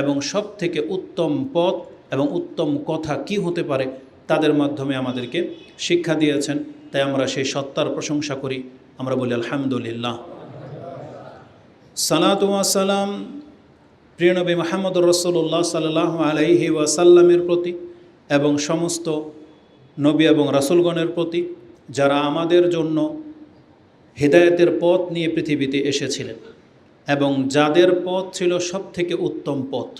এবং সব থেকে উত্তম পথ এবং উত্তম কথা কি হতে পারে তাদের মাধ্যমে আমাদেরকে শিক্ষা দিয়েছেন। তাই আমরা সেই সত্তার প্রশংসা করি, আমরা বলি আলহামদুলিল্লাহ। সালাতু ওয়া সালাম প্রিয় নবী মুহাম্মদুর রাসূলুল্লাহ সাল্লাল্লাহু আলাইহি ওয়াসাল্লামের প্রতি এবং সমস্ত নবী এবং রাসূলগণের প্রতি যারা আমাদের জন্য হিদায়াতের পথ নিয়ে পৃথিবীতে এসেছিলেন এবং যাদের পথ ছিল সবথেকে উত্তম পথ।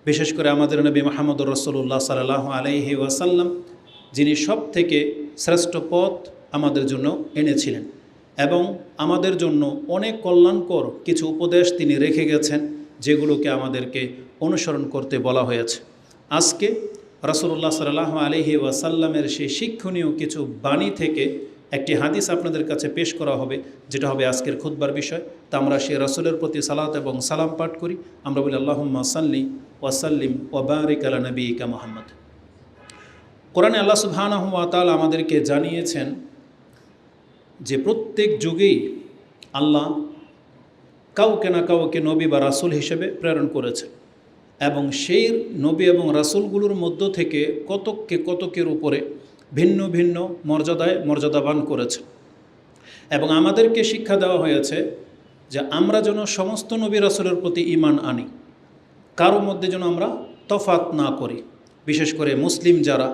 বিশেষ করে আমাদের নবী মুহাম্মদুর রাসূলুল্লাহ সাল্লাল্লাহু আলাইহি ওয়াসাল্লাম, যিনি সবথেকে শ্রেষ্ঠ পথ আমাদের জন্য এনেছিলেন এবং আমাদের জন্য অনেক কল্যাণকর কিছু উপদেশ তিনি রেখে গেছেন, যেগুলোকে আমাদেরকে অনুসরণ করতে বলা হয়েছে। আজকে রাসূলুল্লাহ সাল্লাল্লাহু আলাইহি ওয়াসাল্লামের সেই শিক্ষণীয় কিছু বাণী থেকে একটি হাদিস আপনাদের কাছে পেশ করা হবে, যেটা হবে আজকের খুতবার বিষয়। তা আমরা সেই রাসূলের প্রতি সালাত এবং সালাম পাঠ করি। আমরা বলি আল্লাহুম্মা সাল্লি ওয়া সাল্লিম ওয়া বারিক আলা নবিয়িকা মুহাম্মদ। কোরআনে আল্লাহ সুবহানাহু ওয়া তাআলা আমাদেরকে জানিয়েছেন যে প্রত্যেক যুগেই আল্লাহ কাউকে না কাউকে নবী বা রাসূল হিসেবে প্রেরণ করেছেন এবং সেই নবী এবং রাসূলগুলোর মধ্য থেকে কতকের উপরে ভিন্ন ভিন্ন মর্যাদাবান করেছে এবং আমাদেরকে শিক্ষা দেওয়া হয়েছে যে আমরা যেন সমস্ত নবী রাসূলের প্রতি ঈমান আনি, কারো মধ্যে যেন আমরা তফাত না করি। বিশেষ করে মুসলিম যারা,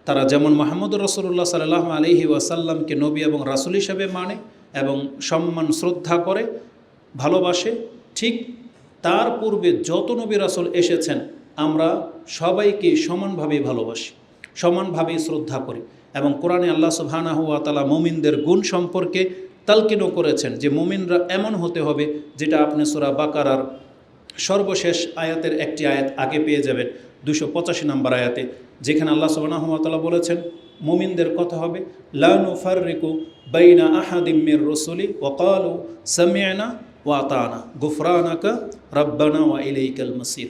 তারা যেমন মুহাম্মদুর রাসূলুল্লাহ সাল্লাল্লাহু আলাইহি ওয়াসাল্লামকে নবী এবং রাসূল হিসেবে মানে এবং সম্মান শ্রদ্ধা করে ভালোবাসে, ঠিক তার পূর্বে যত নবী রাসূল এসেছেন আমরা সবাইকে সমানভাবেই ভালোবাসি, সমানভাবেই শ্রদ্ধা করি। এবং কোরআনে আল্লাহ সুবহানাহু ওয়া তাআলা মুমিনদের গুণ সম্পর্কে তালকিনও করেছেন যে মুমিনরা এমন হতে হবে, যেটা আপনি সূরা বাকারার সর্বশেষ আয়াতের একটি আয়াত আগে পেয়ে যাবেন, 285 নম্বর আয়াতে, যেখানে আল্লাহ সুবহানাহু ওয়া তাআলা বলেছেন মুমিনদের কথা হবে লা নুফাররিকু বাইনা আহাদিম মির রাসূলি ওয়া ক্বালু সামি'না ওয়া আতানা গুফরানাকা রাব্বানা ওয়া ইলাইকাল মাসির।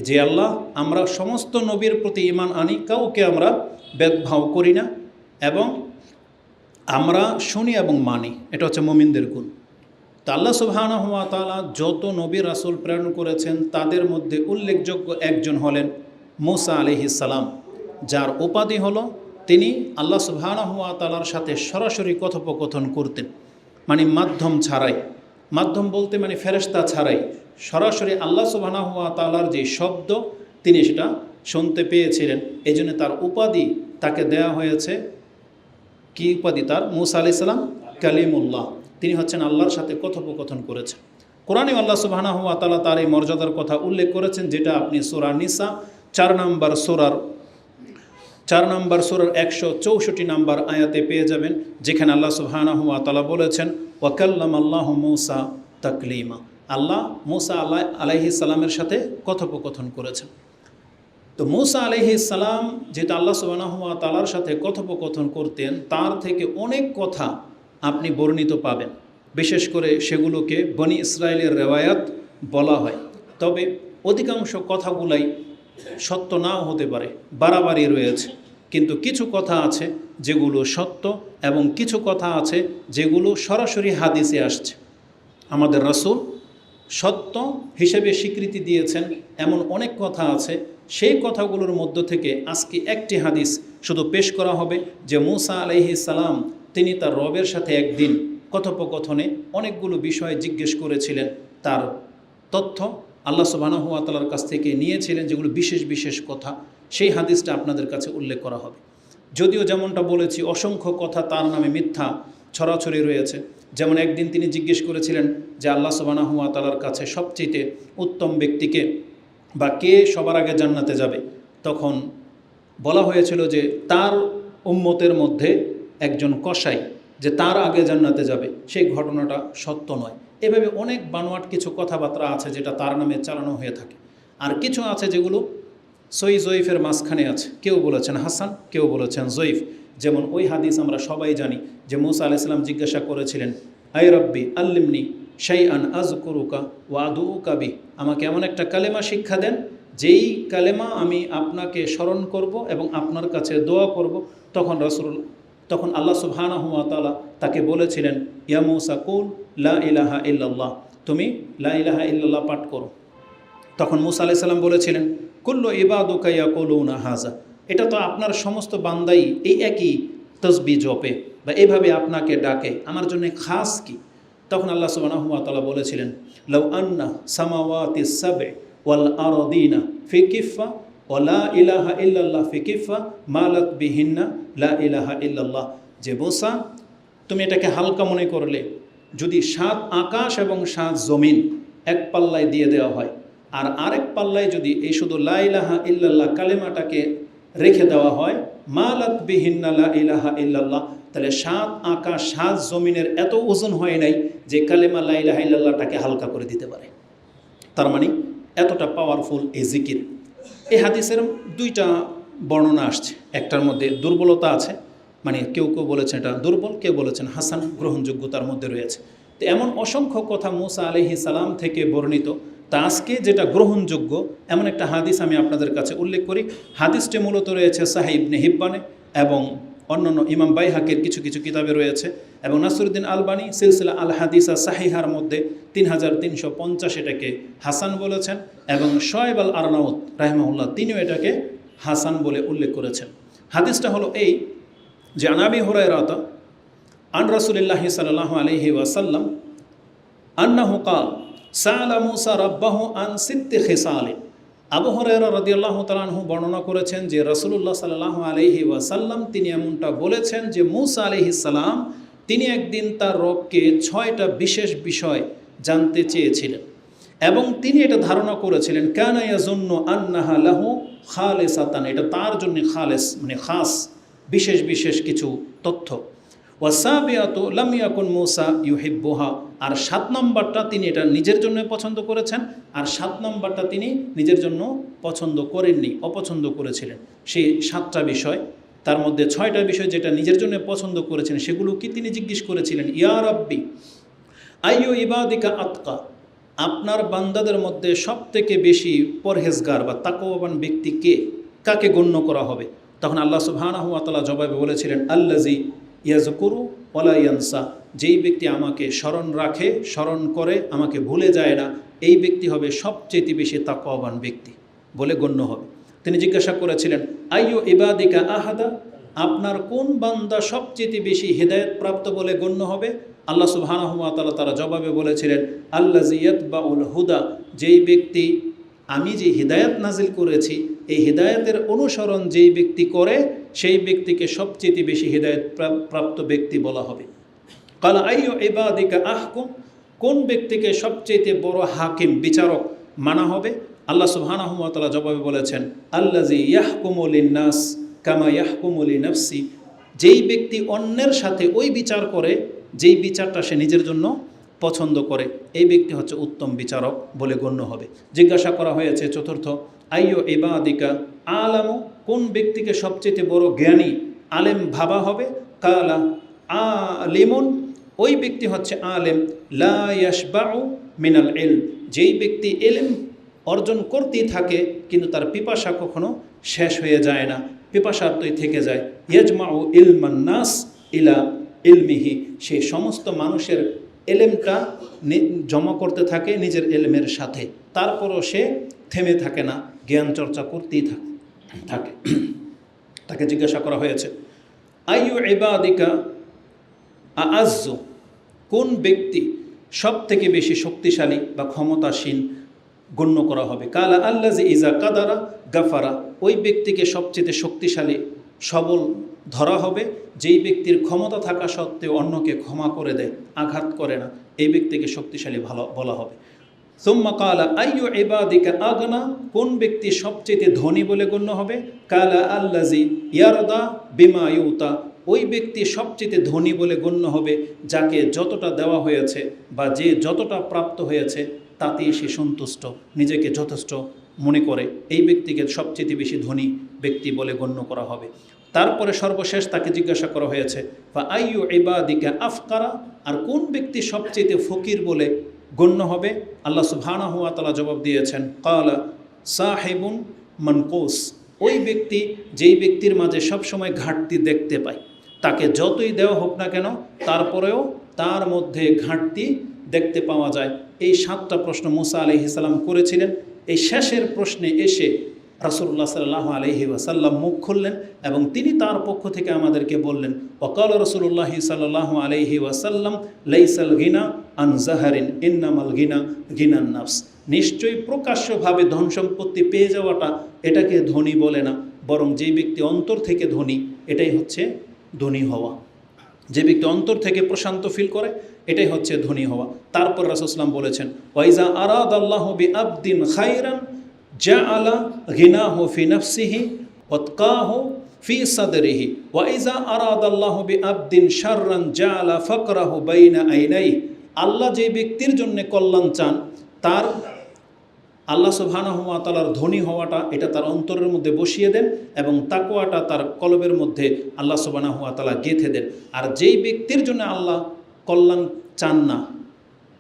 যে আল্লাহ, আমরা সমস্ত নবীর প্রতি ঈমান আনি, কাউকে আমরা ভেদভাব করি না এবং আমরা শুনি এবং মানি। এটা হচ্ছে মুমিনদের গুণ। তো আল্লাহ সুবহানাহু ওয়া তাআলা যত নবী রাসূল প্রেরণ করেছেন তাদের মধ্যে উল্লেখযোগ্য একজন হলেন মূসা আলাইহিস সালাম, যার উপাধি হলো তিনি আল্লাহ সুবহানাহু ওয়া তাআলার সাথে সরাসরি কথোপকথন করতেন, মানে মাধ্যম ছাড়াই। মাধ্যম বলতে মানে ফেরেশতা ছাড়াই সরাসরি আল্লাহ সুবহানাহু ওয়া তাআলার যে শব্দ তিনি সেটা শুনতে পেয়েছিলেন। এই জন্য তার উপাধি তাকে দেয়া হয়েছে, কি উপাধি তার? মূসা আলাইহিস সালাম কালিমুল্লাহ। তিনি হচ্ছেন আল্লাহর সাথে কথোপকথন করেছেন। কোরআনে আল্লাহ সুবহানাহু ওয়া তাআলা তার এই মর্যাদার কথা উল্লেখ করেছেন, যেটা আপনি সূরা নিসা 4 নম্বর সূরার 164 নম্বর আয়াতে পেয়ে যাবেন, যেখানে আল্লাহ সুবহানাহু ওয়া তাআলা বলেছেন ওয়া কাল্লামাল্লাহু মূসা তাকলিমা। আল্লাহ মূসা আলাইহিস সালামের সাথে কথোপকথন করেছেন। তো মূসা আলাইহিস সালাম যেটা আল্লাহ সুবহানাহু ওয়া তাআলার সাথে কথোপকথন করতেন, তার থেকে অনেক কথা আপনি বর্ণিত পাবেন। বিশেষ করে সেগুলোকে বনি ইসরায়েলের রেওয়ায়াত বলা হয়। তবে অধিকাংশ কথাগুলাই সত্য নাও হতে পারে, বাড়াবাড়ি রয়েছে। কিন্তু কিছু কথা আছে যেগুলো সত্য এবং কিছু কথা আছে যেগুলো সরাসরি হাদিসে আসছে। আমাদের রাসূল সত্য হিসেবে স্বীকৃতি দিয়েছেন এমন অনেক কথা আছে। সেই কথাগুলোর মধ্য থেকে আজকে একটি হাদিস শুধু পেশ করা হবে, যে মূসা আলাইহিস সালাম তিনি তার রবের সাথে একদিন কথোপকথনে অনেকগুলো বিষয় জিজ্ঞেস করেছিলেন। তার তথ্য আল্লাহ সুবহানাহু ওয়া তাআলার কাছ থেকে নিয়েছিলেন, যেগুলো বিশেষ বিশেষ কথা। সেই হাদিসটা আপনাদের কাছে উল্লেখ করা হবে। যদিও যেমনটা বলেছি, অসংখ্য কথা তার নামে মিথ্যা ছড়াছড়ি রয়েছে। যেমন একদিন তিনি জিজ্ঞেস করেছিলেন যে আল্লাহ সুবহানাহু ওয়া তাআলার কাছে সবচেয়ে উত্তম ব্যক্তিকে বা কে সবার আগে জান্নাতে যাবে। তখন বলা হয়েছিল যে তার উম্মতের মধ্যে একজন কসাই যে তার আগে জান্নাতে যাবে। সেই ঘটনাটা সত্য নয়। এভাবে অনেক বানোয়াট কিছু কথাবার্তা আছে যেটা তার নামে চালানো হয়ে থাকে। আর কিছু আছে যেগুলো সই জয়ীফের মাঝখানে আছে। কেউ বলেছেন হাসান, কেউ বলেছেন জয়ীফ। যেমন ওই হাদিস আমরা সবাই জানি যে মূসা আলাইহিস সালাম জিজ্ঞাসা করেছিলেন আই রব্বি আল্লিমনি শাইআন আযকুরুকা ওয়া আদউকা বি, আমাকে এমন একটা কালেমা শিক্ষা দেন যেই কালেমা আমি আপনাকে স্মরণ করব এবং আপনার কাছে দোয়া করব। তখন আল্লাহ সুবহানাহু ওয়া তাআলা তাকে বলেছিলেন ইয়া মূসা কুল লা ইলাহা ইল্লাল্লাহ, তুমি লা ইলাহা ইল্লাল্লাহ পাঠ করো। তখন মুসা আলাইহিস সালাম বলেছিলেন, কুল্লু ইবাদুকা ইয়াকুলুনা হাযা, এটা তো আপনার সমস্ত বান্দাই এই একই তসবিহ জপে বা এইভাবে আপনাকে ডাকে, আমার জন্য খাস কি? তখন আল্লাহ সুবহানাহু ওয়া তাআলা বলেছিলেন, লাউ আন্না সামাওয়াতিস সাব'i ওয়াল আরদিনা ফি কিফা ওয়া লা ইলাহা ইল্লাল্লাহ ফি কিফা মালাত বিহিন্না লা ইলাহা ইল্লাল্লাহ। যে মুসা, তুমি এটাকে হালকা মনে করলে, যদি 7 আকাশ এবং 7 জমিন এক পাল্লায় দিয়ে দেওয়া হয়, আর আরেক পাল্লায় যদি এই শুধু লা ইলাহা ইল্লাল্লাহ কালেমাটাকে রেখে দেওয়া হয়, মালাত বিহিন্না লা ইলাহা ইল্লাল্লাহ, তাহলে 7 আকাশ 7 জমিনের এত ওজন হয় নাই যে কালেমা লা ইলাহা ইল্লাল্লাহটাকে হালকা করে দিতে পারে। তার মানে এতটা পাওয়ারফুল এই জিকির। এই হাদিসের 2টা বর্ণনা আসছে, একটার মধ্যে দুর্বলতা আছে, মানে কেউ কেউ বলেছেন এটা দুর্বল, কেউ বলেছেন হাসান, গ্রহণযোগ্যতার মধ্যে রয়েছে। তো এমন অসংখ্য কথা মুসা আলাইহিস সালাম থেকে বর্ণিত, তা আজকে যেটা গ্রহণযোগ্য এমন একটা হাদিস আমি আপনাদের কাছে উল্লেখ করি। হাদিসটি মূলত রয়েছে সাহিহ ইবনে হিব্বানে এবং অন্যান্য ইমাম বাইহাকির কিছু কিছু কিতাবে রয়েছে, এবং নাসিরউদ্দিন আলবানী সিলসিলা আল হাদিসা সাহিহার মধ্যে 3350 এটাকে হাসান বলেছেন, এবং শোয়েব আল আরনাউত রাহিমাহুল্লাহ তিনিও এটাকে হাসান বলে উল্লেখ করেছেন। হাদিসটা হলো এই যে, আন আবি হুরায়রাতা আন রাসূলিল্লাহি সাল্লাল্লাহু আলাইহি ওয়াসাল্লাম আন্নাহু ক্বাল সাআলা মূসা রাব্বাহু আন সিত্তি খিসাল। আবু হুরায়রা রাদিয়াল্লাহু তাআলা আনহু বর্ণনা করেছেন যে রাসূলুল্লাহ সাল্লাল্লাহু আলাইহি ওয়াসাল্লাম তিনি এমনটা বলেছেন যে মূসা আলাইহিস সালাম তিনি একদিন তার রবকে 6টা বিশেষ বিষয় জানতে চেয়েছিলেন, এবং তিনি এটা ধারণা করেছিলেন কানা ইয়াজুন্নু আন্নাহা লাহু খালিসাতান, এটা তার জন্য খালেস মানে খাস বিশেষ বিশেষ কিছু তথ্য। ওয়াসাবিয়াতু লাম ইয়াকুন মূসা ইউহিব্বুহা, আর 7 নম্বরটা তিনি এটা নিজের জন্য পছন্দ করেছেন, আর 7 নম্বরটা তিনি নিজের জন্য পছন্দ করেননি, অপছন্দ করেছিলেন। সেই 7টা বিষয়, তার মধ্যে 6টা বিষয় যেটা নিজের জন্য পছন্দ করেছেন সেগুলো কি তিনি জিজ্ঞেস করেছিলেন, ইয়া রাব্বি আইয়ু ইবাদিকা আতকা, আপনার বান্দাদের মধ্যে সবথেকে বেশি পরহেজগার বা তাকওয়াবান ব্যক্তি কে, কাকে গণ্য করা হবে? তখন আল্লাহ সুবহানাহু ওয়া তাআলা জবাবে বলেছিলেন, আল্লাজি ইয়াজকুরু ওয়ালা ইয়ানসা, যেই ব্যক্তি আমাকে স্মরণ রাখে, স্মরণ করে, আমাকে ভুলে যায় না, এই ব্যক্তি হবে সবচেয়ে বেশি তাকওয়াবান ব্যক্তি বলে গণ্য হবে। তিনি জিজ্ঞাসা করেছিলেন, আইয়ু ইবাদিকা আহাদা, আপনার কোন বান্দা সবচেয়ে বেশি হেদায়েত প্রাপ্ত বলে গণ্য হবে? আল্লাহ সুবহানাহু ওয়া তাআলা তারা জবাবে বলেছিলেন, আল্লাজি ইয়াতবাউল হুদা, যেই ব্যক্তি আমি যে হিদায়াত নাজিল করেছি এই হিদায়াতের অনুসরণ যেই ব্যক্তি করে সেই ব্যক্তিকে সবচেয়ে বেশি হিদায়াত প্রাপ্ত ব্যক্তি বলা হবে। কালা আইয়ু ইবাদিকা আহকুম, কোন ব্যক্তিকে সবচেয়ে বড় হাকিম বিচারক মানা হবে? আল্লাহ সুবহানাহু ওয়া তাআলা জবাবে বলেছেন, আল্লাজি ইয়াহকুমু লিন-নাস কামা ইয়াহকুমু লিনাফসি, যেই ব্যক্তি অন্যের সাথে ওই বিচার করে যেই বিচারটা সে নিজের জন্য পছন্দ করে, এই ব্যক্তি হচ্ছে উত্তম বিচারক বলে গণ্য হবে। জিজ্ঞাসা করা হয়েছে চতুর্থ, আইয়ু ইবাদিকা আলামু, কোন ব্যক্তিকে সবচেয়ে বড় জ্ঞানী আলেম ভাবা হবে? কালা আলিমুন, ওই ব্যক্তি হচ্ছে আলেম, লা ইয়াশবাউ মিনাল ইলম, যেই ব্যক্তি ইলম অর্জন করতেই থাকে কিন্তু তার পিপাসা কখনো শেষ হয়ে যায় না, পিপাসার্থই থেকে যায়। ইয়াজমাউ ইলমান নাস ইলা ইলমিহি, সে সমস্ত মানুষের এলেমটা জমা করতে থাকে নিজের এলেমের সাথে, তারপরও সে থেমে থাকে না, জ্ঞান চর্চা করতেই থাকে। তাকে জিজ্ঞাসা করা হয়েছে, আইয়ু ইবাদিকা আ'আজ্জু, কোন ব্যক্তি সব থেকে বেশি শক্তিশালী বা ক্ষমতাসীন গণ্য করা হবে? কালা আল্লাজি ইজা কাদারা গাফারা, ওই ব্যক্তিকে সবচেয়ে শক্তিশালী সবল ধরা হবে যেই ব্যক্তির ক্ষমতা থাকা সত্ত্বেও অন্যকে ক্ষমা করে দেয়, আঘাত করে না, এই ব্যক্তিকে শক্তিশালী ভালো বলা হবে। সুম্মা কালা আইয়ু ইবাদিকা আগনা, কোন ব্যক্তি সবচেয়ে ধনী বলে গণ্য হবে? কালা আল্লাজি ইয়ারদা বিমা ইউতা, ওই ব্যক্তি সবচেয়ে ধনী বলে গণ্য হবে যাকে যতটা দেওয়া হয়েছে বা যে যতটা প্রাপ্ত হয়েছে তাতেই সে সন্তুষ্ট, নিজেকে যথেষ্ট মনে করে, এই ব্যক্তিকে সবচেয়ে বেশি ধনী ব্যক্তি বলে গণ্য করা হবে। তারপরে সর্বশেষ তাকে জিজ্ঞাসা করা হয়েছে, ফা আইয়ু ইবাদিকা আফকারা, আর কোন ব্যক্তি সবচেয়ে ফকির বলে গণ্য হবে? আল্লাহ সুবহানাহু ওয়া তাআলা জবাব দিয়েছেন, কালা সাহিবুন মানকুস, ওই ব্যক্তি যেই ব্যক্তির মাঝে সবসময় ঘাটতি দেখতে পায়, তাকে যতই দেওয়া হোক না কেন তারপরেও তার মধ্যে ঘাটতি দেখতে পাওয়া যায়। এই 7টা প্রশ্ন মুসা আলাইহিস সালাম করেছিলেন, এই শেষের প্রশ্নে এসে রাসূলুল্লাহ সাল্লাল্লাহু আলাইহি ওয়াসাল্লাম মুখ খুললেন এবং তিনি তার পক্ষ থেকে আমাদেরকে বললেন, ওয়াকাল রাসূলুল্লাহ সাল্লাল্লাহু আলাইহি ওয়াসাল্লাম লাইসাল গিনা আন জাহারিন ইন্নামাল গিনা গিনান নাফস। নিশ্চয়ই প্রকাশ্যভাবে ধন সম্পত্তি পেয়ে যাওয়াটা এটাকে ধনী বলে না, বরং যেই ব্যক্তি অন্তর থেকে ধনী এটাই হচ্ছে ধনী হওয়া। যে ব্যক্তি অন্তর থেকে প্রশান্ত ফিল করে এটাই হচ্ছে ধনী হওয়া। তারপর রাসূল সাল্লাল্লাহু আলাইহি ওয়াসাল্লাম বলেছেন, ওয়াইজা আরাদাল্লাহু বিআবদিন খায়রান জাআলা গিনাহু ফি নাফসিহি ওয়াতকাহু ফি সাদরিহি ওয়াইজা আরাদাল্লাহু বিআবদিন শাররান জাআলা ফাকরাহু বাইনা আইনাইহি। আল্লাহ যে ব্যক্তির জন্য কল্যাণ চান তার আল্লাহ সুবহানাহু ওয়া তাআলার ধনী হওয়াটা এটা তার অন্তরের মধ্যে বসিয়ে দেন এবং তাকওয়াটা তার কলবের মধ্যে আল্লাহ সুবহানাহু ওয়া তাআলা গেঁথে দেন। আর যেই ব্যক্তির জন্য আল্লাহ কল্যাণ চান না,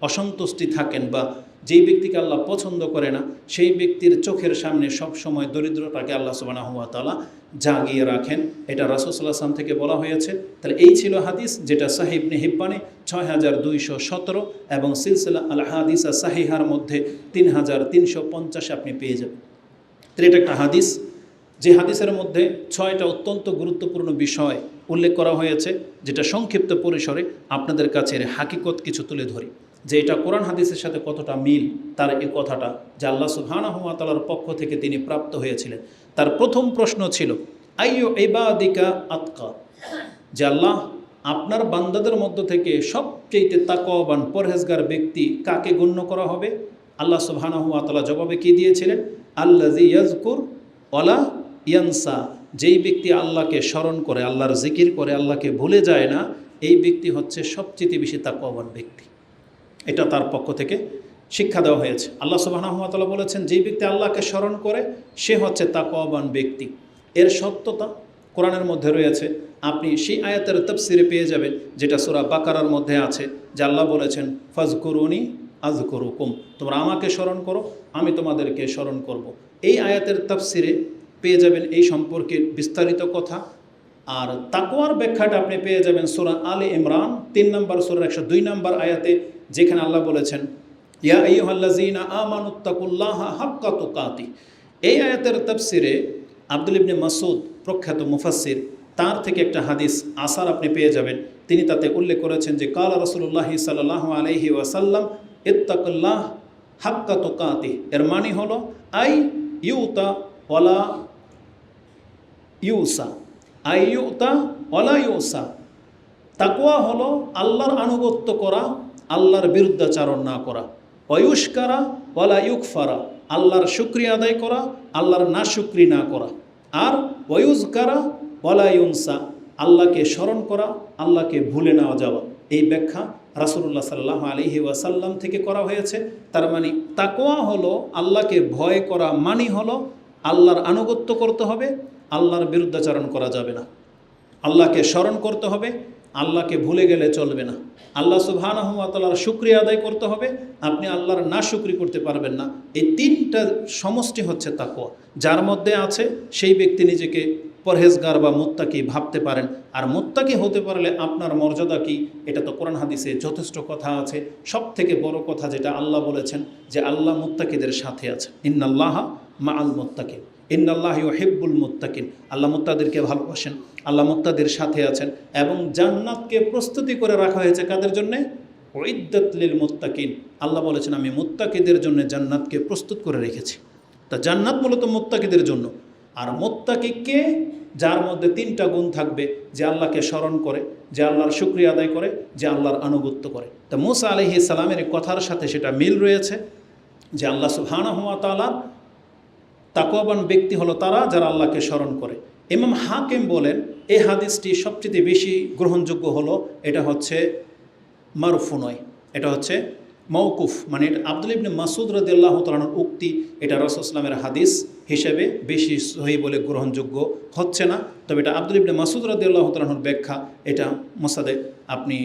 অসন্তুষ্টি থাকেন বা যেই ব্যক্তিকে আল্লাহ পছন্দ করে না, সেই ব্যক্তির চোখের সামনে সব সময় দরিদ্রতাকে আল্লাহ সুবহানাহু ওয়া তাআলা জাগিয়ে রাখেন। এটা রাসূল সাল্লাল্লাহু আলাইহি ওয়াসাল্লাম থেকে বলা হয়েছে। তাহলে এই ছিল হাদিস, যেটা সাহিহ ইবনে হিব্বানে ৬২১৭ এবং সিলসিলা আল হাদিসা সাহিহার মধ্যে ৩৩৫০ আপনি পেয়ে যাবেন। তাহলে এটা একটা হাদিস, যে হাদিসের মধ্যে ৬টা অত্যন্ত গুরুত্বপূর্ণ বিষয় উল্লেখ করা হয়েছে, যেটা সংক্ষিপ্ত পরিসরে আপনাদের কাছে হাকিকত কিছু তুলে ধরি যে এটা কোরআন হাদিসের সাথে কতটা মিল। তার এই কথাটা যে আল্লাহ সুবহানাহু ওয়া তাআলার পক্ষ থেকে তিনি প্রাপ্ত হয়েছিলেন। তার প্রথম প্রশ্ন ছিল, আইয়ু ইবাদিকা আতকা, যে আল্লাহ আপনার বান্দাদের মধ্য থেকে সবচেয়ে তাকওয়াবান পরহেজগার ব্যক্তি কাকে গণ্য করা হবে? আল্লাহ সুবহানাহু ওয়া তাআলা জবাবে কি দিয়েছিলেন? আল্লাযী ইয়াযকুর ওয়ালা ইয়ানসা, যেই ব্যক্তি আল্লাহকে স্মরণ করে, আল্লাহর জিকির করে, আল্লাহকে ভুলে যায় না, এই ব্যক্তি হচ্ছে সবচেয়ে বেশি তাকওয়াবান ব্যক্তি। এটা তার পক্ষ থেকে শিক্ষা দেওয়া হয়েছে। আল্লাহ সুবহানাহু ওয়া তাআলা বলেছেন, যেই ব্যক্তি আল্লাহকে স্মরণ করে সে হচ্ছে তাকওয়াবান ব্যক্তি। এর সত্যতা কোরআনের মধ্যে রয়েছে। আপনি সেই আয়াতের তাফসিরে পেয়ে যাবেন, যেটা সূরা বাকারার মধ্যে আছে, যে আল্লাহ বলেছেন, ফাজকুরুনি আযকুরুকুম, তোমরা আমাকে স্মরণ করো আমি তোমাদেরকে স্মরণ করব। এই আয়াতের তাফসিরে পেয়ে যাবেন এই সম্পর্কে বিস্তারিত কথা। আর তাকওয়ার ব্যাখ্যাটা আপনি পেয়ে যাবেন সূরা আলে ইমরান ৩ নম্বর সূরার ১০২ নম্বর আয়াতে, যেখানে আল্লাহ বলেছেন, ইয়া আইয়ুহাল্লাযীনা আমানুত্তাকুল্লাহা হাক্কা তুকাতিহ। এই আয়াতের তাফসিরে আব্দুল ইবনে মাসউদ প্রখ্যাত মুফাসসির, তার থেকে একটা হাদিস আসার আপনি পেয়ে যাবেন। তিনি তাতে উল্লেখ করেছেন যে কালা রাসূলুল্লাহ সাল্লাল্লাহু আলাইহি ওয়াসাল্লাম ইত্তাকুল্লাহ হাক্কা তুকাতিহ, এর মানে হলো আই ইউতা ওয়ালা ইউসা, আই ইউতা ওয়ালা ইউসা। তাকওয়া হলো আল্লাহর আনুগত্য করা, আল্লাহর বিরুদ্ধাচারণ না করা। ওয়ুশকারা ওয়ালা ইউকফারা, আল্লাহর শুকরিয়া আদায় করা, আল্লাহর নাশুকরি না করা। আর ওয়ুজকারা ওয়ালা ইউনসা, আল্লাহকে স্মরণ করা, আল্লাহকে ভুলে না যাওয়া। এই ব্যাখ্যা রাসূলুল্লাহ সাল্লাল্লাহু আলাইহি ওয়াসাল্লাম থেকে করা হয়েছে। তার মানে তাকওয়া হলো আল্লাহকে ভয় করা, মানে হলো আল্লাহর আনুগত্য করতে হবে, আল্লাহর বিরুদ্ধাচারণ করা যাবে না, আল্লাহকে স্মরণ করতে হবে, আল্লাহকে ভুলে গেলে চলবে না, আল্লাহ সুবহানাহু ওয়া তাআলার শুকরিয়া আদায় করতে হবে, আপনি আল্লাহর নাশুকরি করতে পারবেন না। এই তিনটা সমষ্টি হচ্ছে তাকওয়া। যার মধ্যে আছে সেই ব্যক্তি নিজেকে পরহেজগার বা মুত্তাকি ভাবতে পারেন। আর মুত্তাকি হতে পারলে আপনার মর্যাদা কি, এটা তো কোরআন হাদিসে যথেষ্ট কথা আছে। সব থেকে বড় কথা যেটা আল্লাহ বলেছেন, যে আল্লাহ মুত্তাকিদের সাথে আছে, ইন্নাল্লাহা মাআল মুত্তাকিন, ইন্নাল্লাহা ইউহিব্বুল মুত্তাকিন, আল্লাহ মুত্তাকিদেরকে ভালোবাসেন, আল্লাহ মুত্তাকিদের সাথে আছেন। এবং জান্নাতকে প্রস্তুতি করে রাখা হয়েছে কাদের জন্যে? উইদ্দাত লিল মুত্তাকিন, আল্লাহ বলেছেন আমি মুত্তাকিদের জন্য জান্নাতকে প্রস্তুত করে রেখেছি। তা জান্নাত মূলত মুত্তাকিদের জন্য। আর মুত্তাকিকে, যার মধ্যে 3টা গুণ থাকবে, যে আল্লাহকে স্মরণ করে, যে আল্লাহর শুকরিয়া আদায় করে, যে আল্লাহর আনুগত্য করে। তা মূসা আলাইহিস সালামের কথার সাথে সেটা মিল রয়েছে, যে আল্লাহ সুবহানাহু ওয়া তাআলার তাকওয়াবান ব্যক্তি হলো তারা যারা আল্লাহকে স্মরণ করে। ইমাম হাকিম বলেন এই হাদিসটি সবচেয়ে বেশি গ্রহণযোগ্য হলো, এটা হচ্ছে মারফু নয়, এটা হচ্ছে মওকুফ। মানে এটা আব্দুল ইবনে মাসউদ রাদিয়াল্লাহু তাআলার উক্তি, এটা রাসূল সাল্লাল্লাহু আলাইহি ওয়াসাল্লামের হাদিস হিসেবে বেশি সহিহ বলে গ্রহণযোগ্য হচ্ছে না। তবে এটা আব্দুল ইবনে মাসউদ রাদিয়াল্লাহু তাআলার ব্যাখ্যা, এটা মুসনাদে আপনি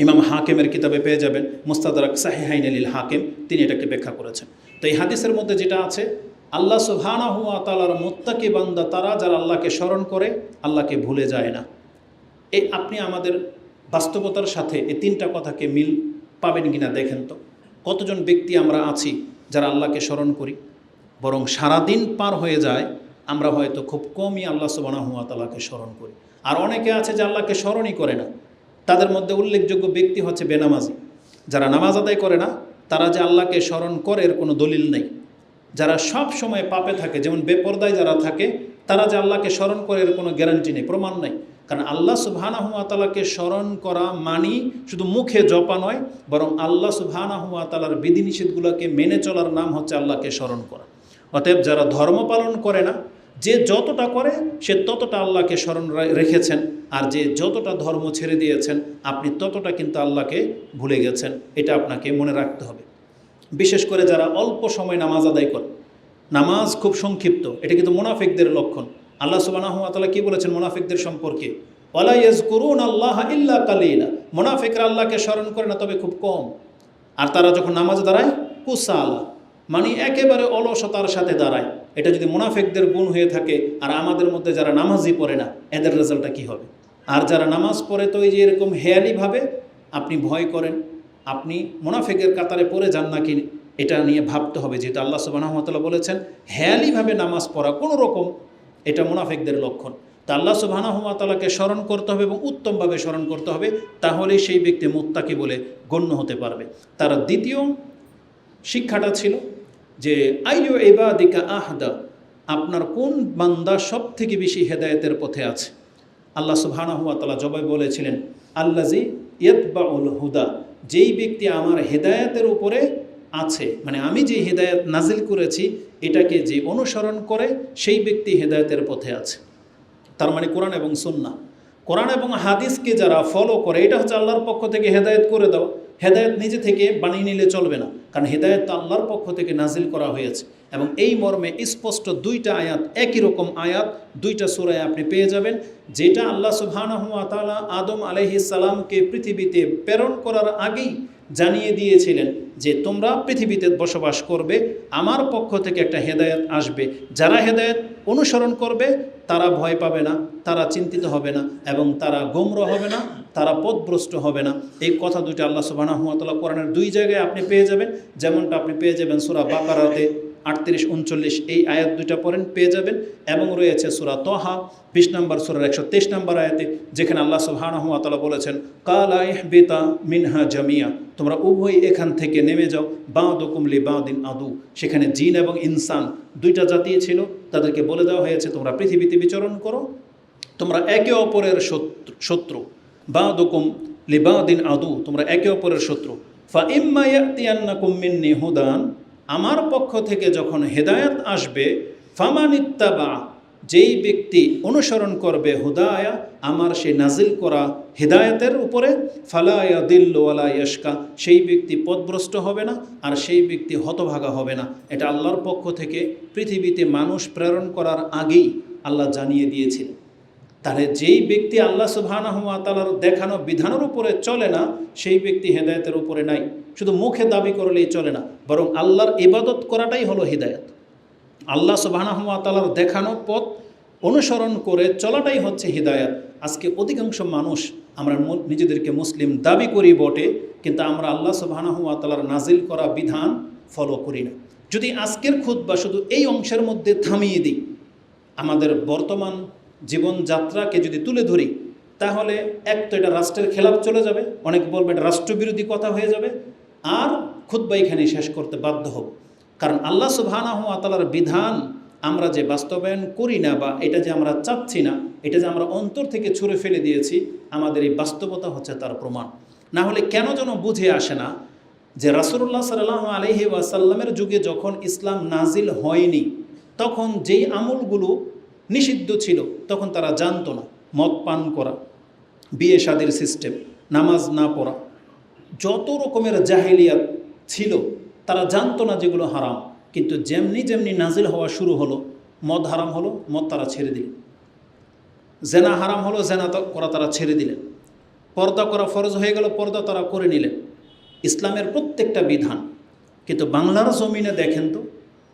ইমাম হাকিমের কিতাবে পেয়ে যাবেন, মুস্তাদরাক সাহিহাইন লিল হাকিম, তিনি এটাকে ব্যাখ্যা করেছেন। তো এই হাদিসের মধ্যে যেটা আছে, আল্লাহ সুবহানাহু ওয়া তাআলার মুত্তাকি বান্দা তারা যারা আল্লাহকে স্মরণ করে, আল্লাহকে ভুলে যায় না। এই আপনি আমাদের বাস্তবতার সাথে এই 3টা কথাকে মিল পাবেন কিনা দেখেন তো। কতজন ব্যক্তি আমরা আছি যারা আল্লাহকে স্মরণ করি, বরং সারাদিন পার হয়ে যায়, আমরা হয়তো খুব কমই আল্লাহ সুবহানাহু ওয়া তাআলাকে স্মরণ করি। আর অনেকে আছে যে আল্লাহকে স্মরণই করে না। তাদের মধ্যে উল্লেখযোগ্য ব্যক্তি হচ্ছে বেনামাজি। যারা নামাজ আদায় করে না, তারা যে আল্লাহকে স্মরণ করে এর কোনো দলিল নেই। যারা সব সময় পাপে থাকে, যেমন বেপরদায় যারা থাকে, তারা যে আল্লাহকে স্মরণ করে এর কোনো গ্যারান্টি নেই, প্রমাণ নেই। কারণ আল্লাহ সুবহানাহু ওয়া তাআলাকে স্মরণ করা মানি শুধু মুখে জপা নয়, বরং আল্লাহ সুবহানাহু ওয়া তাআলার বিধিনিষেধগুলোকে মেনে চলার নাম হচ্ছে আল্লাহকে স্মরণ করা। অতএব যারা ধর্ম পালন করে না, যে যতটা করে সে ততটা আল্লাহকে স্মরণ রেখেছেন, আর যে যতটা ধর্ম ছেড়ে দিয়েছেন আপনি ততটা কিন্তু আল্লাহকে ভুলে গেছেন। এটা আপনাকে মনে রাখতে হবে। বিশেষ করে যারা অল্প সময় নামাজ আদায় করে, নামাজ খুব সংক্ষিপ্ত, এটা কিন্তু মুনাফিকদের লক্ষণ। আল্লাহ সুবহানাহু ওয়া তাআলা কি বলেছেন মুনাফিকদের সম্পর্কে? ওয়ালা ইয়াযকুরুনা আল্লাহ ইল্লা কালিলা। মুনাফিকরা আল্লাহকে স্মরণ করে না, তবে খুব কম। আর তারা যখন নামাজ দাঁড়ায় কুসালা, মানে একেবারে অলসতার সাথে দাঁড়ায়। এটা যদি মুনাফিকদের গুণ হয়ে থাকে, আর আমাদের মধ্যে যারা নামাজই পড়ে না, এদের রেজাল্টটা কী হবে? আর যারা নামাজ পড়ে তো এই যে এরকম হেয়ালিভাবে আপনি ভয় করেন, আপনি মুনাফিকের কাতারে পড়ে যান নাকি, এটা নিয়ে ভাবতে হবে। যেটা আল্লাহ সুবহানাহু ওয়া তাআলা বলেছেন হেয়ালিভাবে নামাজ পড়া কোনো রকম, এটা মুনাফিকদের লক্ষণ। তা আল্লাহ সুবহানাহু ওয়া তাআলাকে স্মরণ করতে হবে এবং উত্তমভাবে স্মরণ করতে হবে, তাহলেই সেই ব্যক্তি মুত্তাকি বলে গণ্য হতে পারবে। তার দ্বিতীয় শিক্ষাটা ছিল যে আইয়ু ইবাদিকা আহদা, আপনার কোন বান্দা সব থেকে বেশি হেদায়েতের পথে আছে। আল্লাহ সুবহানাহু ওয়া তাআলা জবাবে বলেছিলেন আল্লাযী ইয়াতবাউল হুদা, যেই ব্যক্তি আমার হেদায়েতের উপরে আছে, মানে আমি যে হেদায়েত নাজিল করেছি এটাকে যে অনুসরণ করে সেই ব্যক্তি হেদায়েতের পথে আছে। তার মানে কোরআন এবং সুন্নাহ, কোরআন এবং হাদিসকে যারা ফলো করে, এটা হচ্ছে আল্লাহর পক্ষ থেকে হেদায়েত করে দাও। হেদায়েত নিজে থেকে বানিয়ে নিলে চলবে না, কারণ হেদায়েত তো আল্লাহর পক্ষ থেকে নাজিল করা হয়েছে। এবং এই মর্মে স্পষ্ট দুইটা আয়াত, একই রকম আয়াত দুইটা সূরায় আপনি পেয়ে যাবেন, যেটা আল্লাহ সুবহানাহু ওয়া তাআলা আদম আলাইহিস সালামকে পৃথিবীতে প্রেরণ করার আগেই জানিয়ে দিয়েছিলেন যে তোমরা পৃথিবীতে বসবাস করবে, আমার পক্ষ থেকে একটা হেদায়েত আসবে। যারা হেদায়েত অনুসরণ করবে তারা ভয় পাবে না, তারা চিন্তিত হবে না, এবং তারা গোমরা হবে না, তারা পথভ্রষ্ট হবে না। এই কথা দুইটা আল্লাহ সুবহানাহু ওয়া তাআলা কোরআনের দুই জায়গায় আপনি পেয়ে যাবেন। যেমনটা আপনি পেয়ে যাবেন সূরা বাকারাতে 38-39, এই আয়াত দুইটা পড়েন পেয়ে যাবেন। এবং রয়েছে সূরা তাহা 20 নম্বর সূরার 123 নম্বর আয়াতে, যেখানে আল্লাহ সুবহানাহু ওয়া তাআলা বলেছেন কালা ইহবিতা মিনহা জামিয়া, তোমরা উভয় এখান থেকে নেমে যাও, বা'দুকুম লিবাদিন আদু। সেখানে জিন এবং ইনসান দুইটা জাতি ছিল, তাদেরকে বলে দেওয়া হয়েছে তোমরা পৃথিবীতে বিচরণ করো, তোমরা একে অপরের শত্রু। বা'দুকুম লিবাদিন আদু, তোমরা একে অপরের শত্রু। ফা ইম্মা ইয়াতিয়ান্নাকুম মিন্নি হুদান, আমার পক্ষ থেকে যখন হেদায়েত আসবে, ফামানিত্তাবা, যেই ব্যক্তি অনুসরণ করবে হুদায়া, আমার সেই নাজিল করা হেদায়েতের উপরে, ফালা ইয়াদিল্লু ওয়ালা ইয়াশকা, সেই ব্যক্তি পথভ্রষ্ট হবে না আর সেই ব্যক্তি হতভাগা হবে না। এটা আল্লাহর পক্ষ থেকে পৃথিবীতে মানুষ প্রেরণ করার আগেই আল্লাহ জানিয়ে দিয়েছিলেন। তাহলে যেই ব্যক্তি আল্লাহ সুবহানাহু ওয়া তাআলার দেখানো বিধানের উপরে চলে না, সেই ব্যক্তি হেদায়েতের উপরে নাই। শুধু মুখে দাবি করলেই চলে না, বরং আল্লাহর ইবাদত করাটাই হলো হিদায়াত। আল্লাহ সুবহানাহু ওয়া তাআলার দেখানো পথ অনুসরণ করে চলাটাই হচ্ছে হিদায়াত। আজকে অধিকাংশ মানুষ আমরা নিজেদেরকে মুসলিম দাবি করি বটে, কিন্তু আমরা আল্লাহ সুবহানাহু ওয়া তাআলার নাজিল করা বিধান ফলো করি না। যদি আজকের খুতবা শুধু এই অংশের মধ্যে থামিয়ে দিই, আমাদের বর্তমান জীবনযাত্রাকে যদি তুলে ধরি, তাহলে এক তো এটা রাষ্ট্রের খেলাফ চলে যাবে, অনেক বলবে এটা রাষ্ট্রবিরোধী কথা হয়ে যাবে, আর খুতবা এখানে শেষ করতে বাধ্য হব। কারণ আল্লাহ সুবহানাহু ওয়া তাআলার বিধান আমরা যে বাস্তবায়ন করি না, বা এটা যে আমরা চাচ্ছি না, এটা যে আমরা অন্তর থেকে ছুঁড়ে ফেলে দিয়েছি, আমাদের এই বাস্তবতা হচ্ছে তার প্রমাণ। না হলে কেন যেন বুঝে আসে না যে রাসূলুল্লাহ সাল্লাল্লাহু আলাইহি ওয়াসাল্লামের যুগে যখন ইসলাম নাজিল হয়নি, তখন যেই আমলগুলো নিষিদ্ধ ছিল তখন তারা জানতো না। মদ পান করা, বিয়ে শাদীর সিস্টেম, নামাজ না পড়া, যত রকমের জাহেলিয়াত ছিল তারা জানতো না যেগুলো হারাম। কিন্তু যেমনি যেমনি নাজিল হওয়া শুরু হলো, মদ হারাম হলো, মদ তারা ছেড়ে দিলেন। জেনা হারাম হলো, জেনা করা তারা ছেড়ে দিলেন। পর্দা করা ফরজ হয়ে গেল, পর্দা তারা করে নিলেন। ইসলামের প্রত্যেকটা বিধান, কিন্তু বাংলার জমিনে দেখেন তো,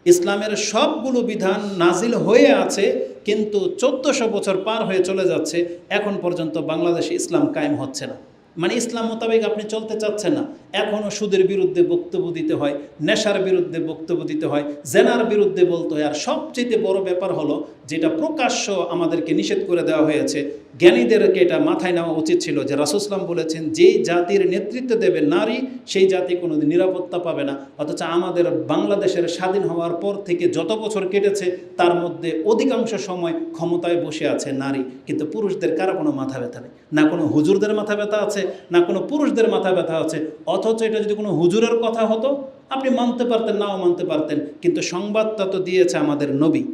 ইসলামের সবগুলো বিধান নাজিল হয়ে আছে, কিন্তু 1400 বছর পার হয়ে চলে যাচ্ছে, এখন পর্যন্ত বাংলাদেশে ইসলাম কায়েম হচ্ছে না। মানে ইসলাম মোতাবেক আপনি চলতে চাচ্ছেন না। এখনও সুদের বিরুদ্ধে বক্তব্য দিতে হয়, নেশার বিরুদ্ধে বক্তব্য দিতে হয়, জেনার বিরুদ্ধে বলতে হয়। আর সবচেয়ে বড় ব্যাপার হলো, যেটা প্রকাশ্য আমাদেরকে নিষেধ করে দেওয়া হয়েছে, জ্ঞানীদেরকে এটা মাথায় নেওয়া উচিত ছিল যে রাসূল সাল্লাল্লাহু আলাইহি ওয়াসাল্লাম বলেছেন, যেই জাতির নেতৃত্ব দেবে নারী, সেই জাতি কোনোদিন নিরাপত্তা পাবে না। অথচ আমাদের বাংলাদেশের স্বাধীন হওয়ার পর থেকে যত বছর কেটেছে, তার মধ্যে অধিকাংশ সময় ক্ষমতায় বসে আছে নারী, কিন্তু পুরুষদের কারো কোনো মাথা ব্যথা নেই। না কোনো হুজুরদের মাথা ব্যথা আছে, না কোনো পুরুষদের মাথা ব্যথা আছে। অথচ এটা যদি কোনো হুজুরের কথা হতো, আপনি মানতে পারতেন, নাও মানতে পারতেন, কিন্তু সংবাদটা তো দিয়েছে আমাদের নবী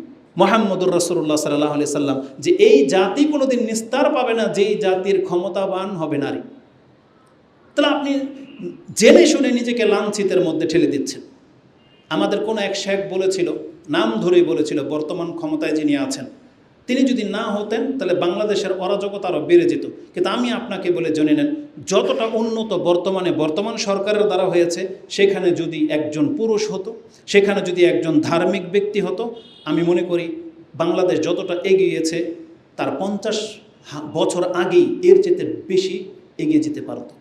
মুহাম্মদুর রাসূলুল্লাহ সাল্লাল্লাহু আলাইহি সাল্লাম, যে এই জাতি কোনোদিন নিস্তার পাবে না যেই জাতির ক্ষমতাবান হবে নারী। তাহলে আপনি জেনে শুনে নিজেকে লাঞ্ছিতের মধ্যে ঠেলে দিচ্ছেন। আমাদের কোনো এক শেখ বলেছিল, নাম ধরেই বলেছিল, বর্তমান ক্ষমতায় যিনি আছেন তিনি যদি না হতেন তাহলে বাংলাদেশের অরাজকতা আরও বেড়ে যেত। কিন্তু আমি আপনাকে বলে জেনে নেন, যতটা উন্নত বর্তমান সরকারের দ্বারা হয়েছে, সেখানে যদি একজন পুরুষ হতো, সেখানে যদি একজন ধার্মিক ব্যক্তি হতো, আমি মনে করি বাংলাদেশ যতটা এগিয়েছে তার 50 বছর আগেই এর চেয়ে বেশি এগিয়ে যেতে পারতো,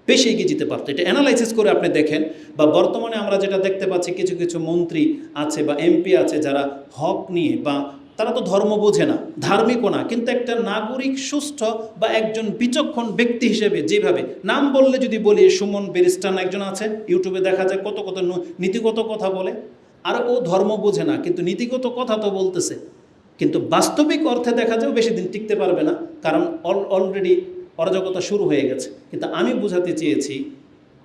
বেশি এগিয়ে যেতে পারতো। এটা অ্যানালাইসিস করে আপনি দেখেন। বা বর্তমানে আমরা যেটা দেখতে পাচ্ছি, কিছু কিছু মন্ত্রী আছে বা এমপি আছে যারা হক নিয়ে, বা তারা তো ধর্ম বোঝে না, ধার্মিকও না, কিন্তু একটা নাগরিক সুস্থ বা একজন বিচক্ষণ ব্যক্তি হিসেবে, যেভাবে নাম বললে যদি বলি, সুমন বেরিস্টান একজন আছে, ইউটিউবে দেখা যায় কত কত নীতিগত কথা বলে। আর ও ধর্ম বোঝে না, কিন্তু নীতিগত কথা তো বলতেছে, কিন্তু বাস্তবিক অর্থে দেখা যায় বেশি দিন টিকতে পারবে না, কারণ অলরেডি অরাজকতা শুরু হয়ে গেছে। কিন্তু আমি বোঝাতে চেয়েছি,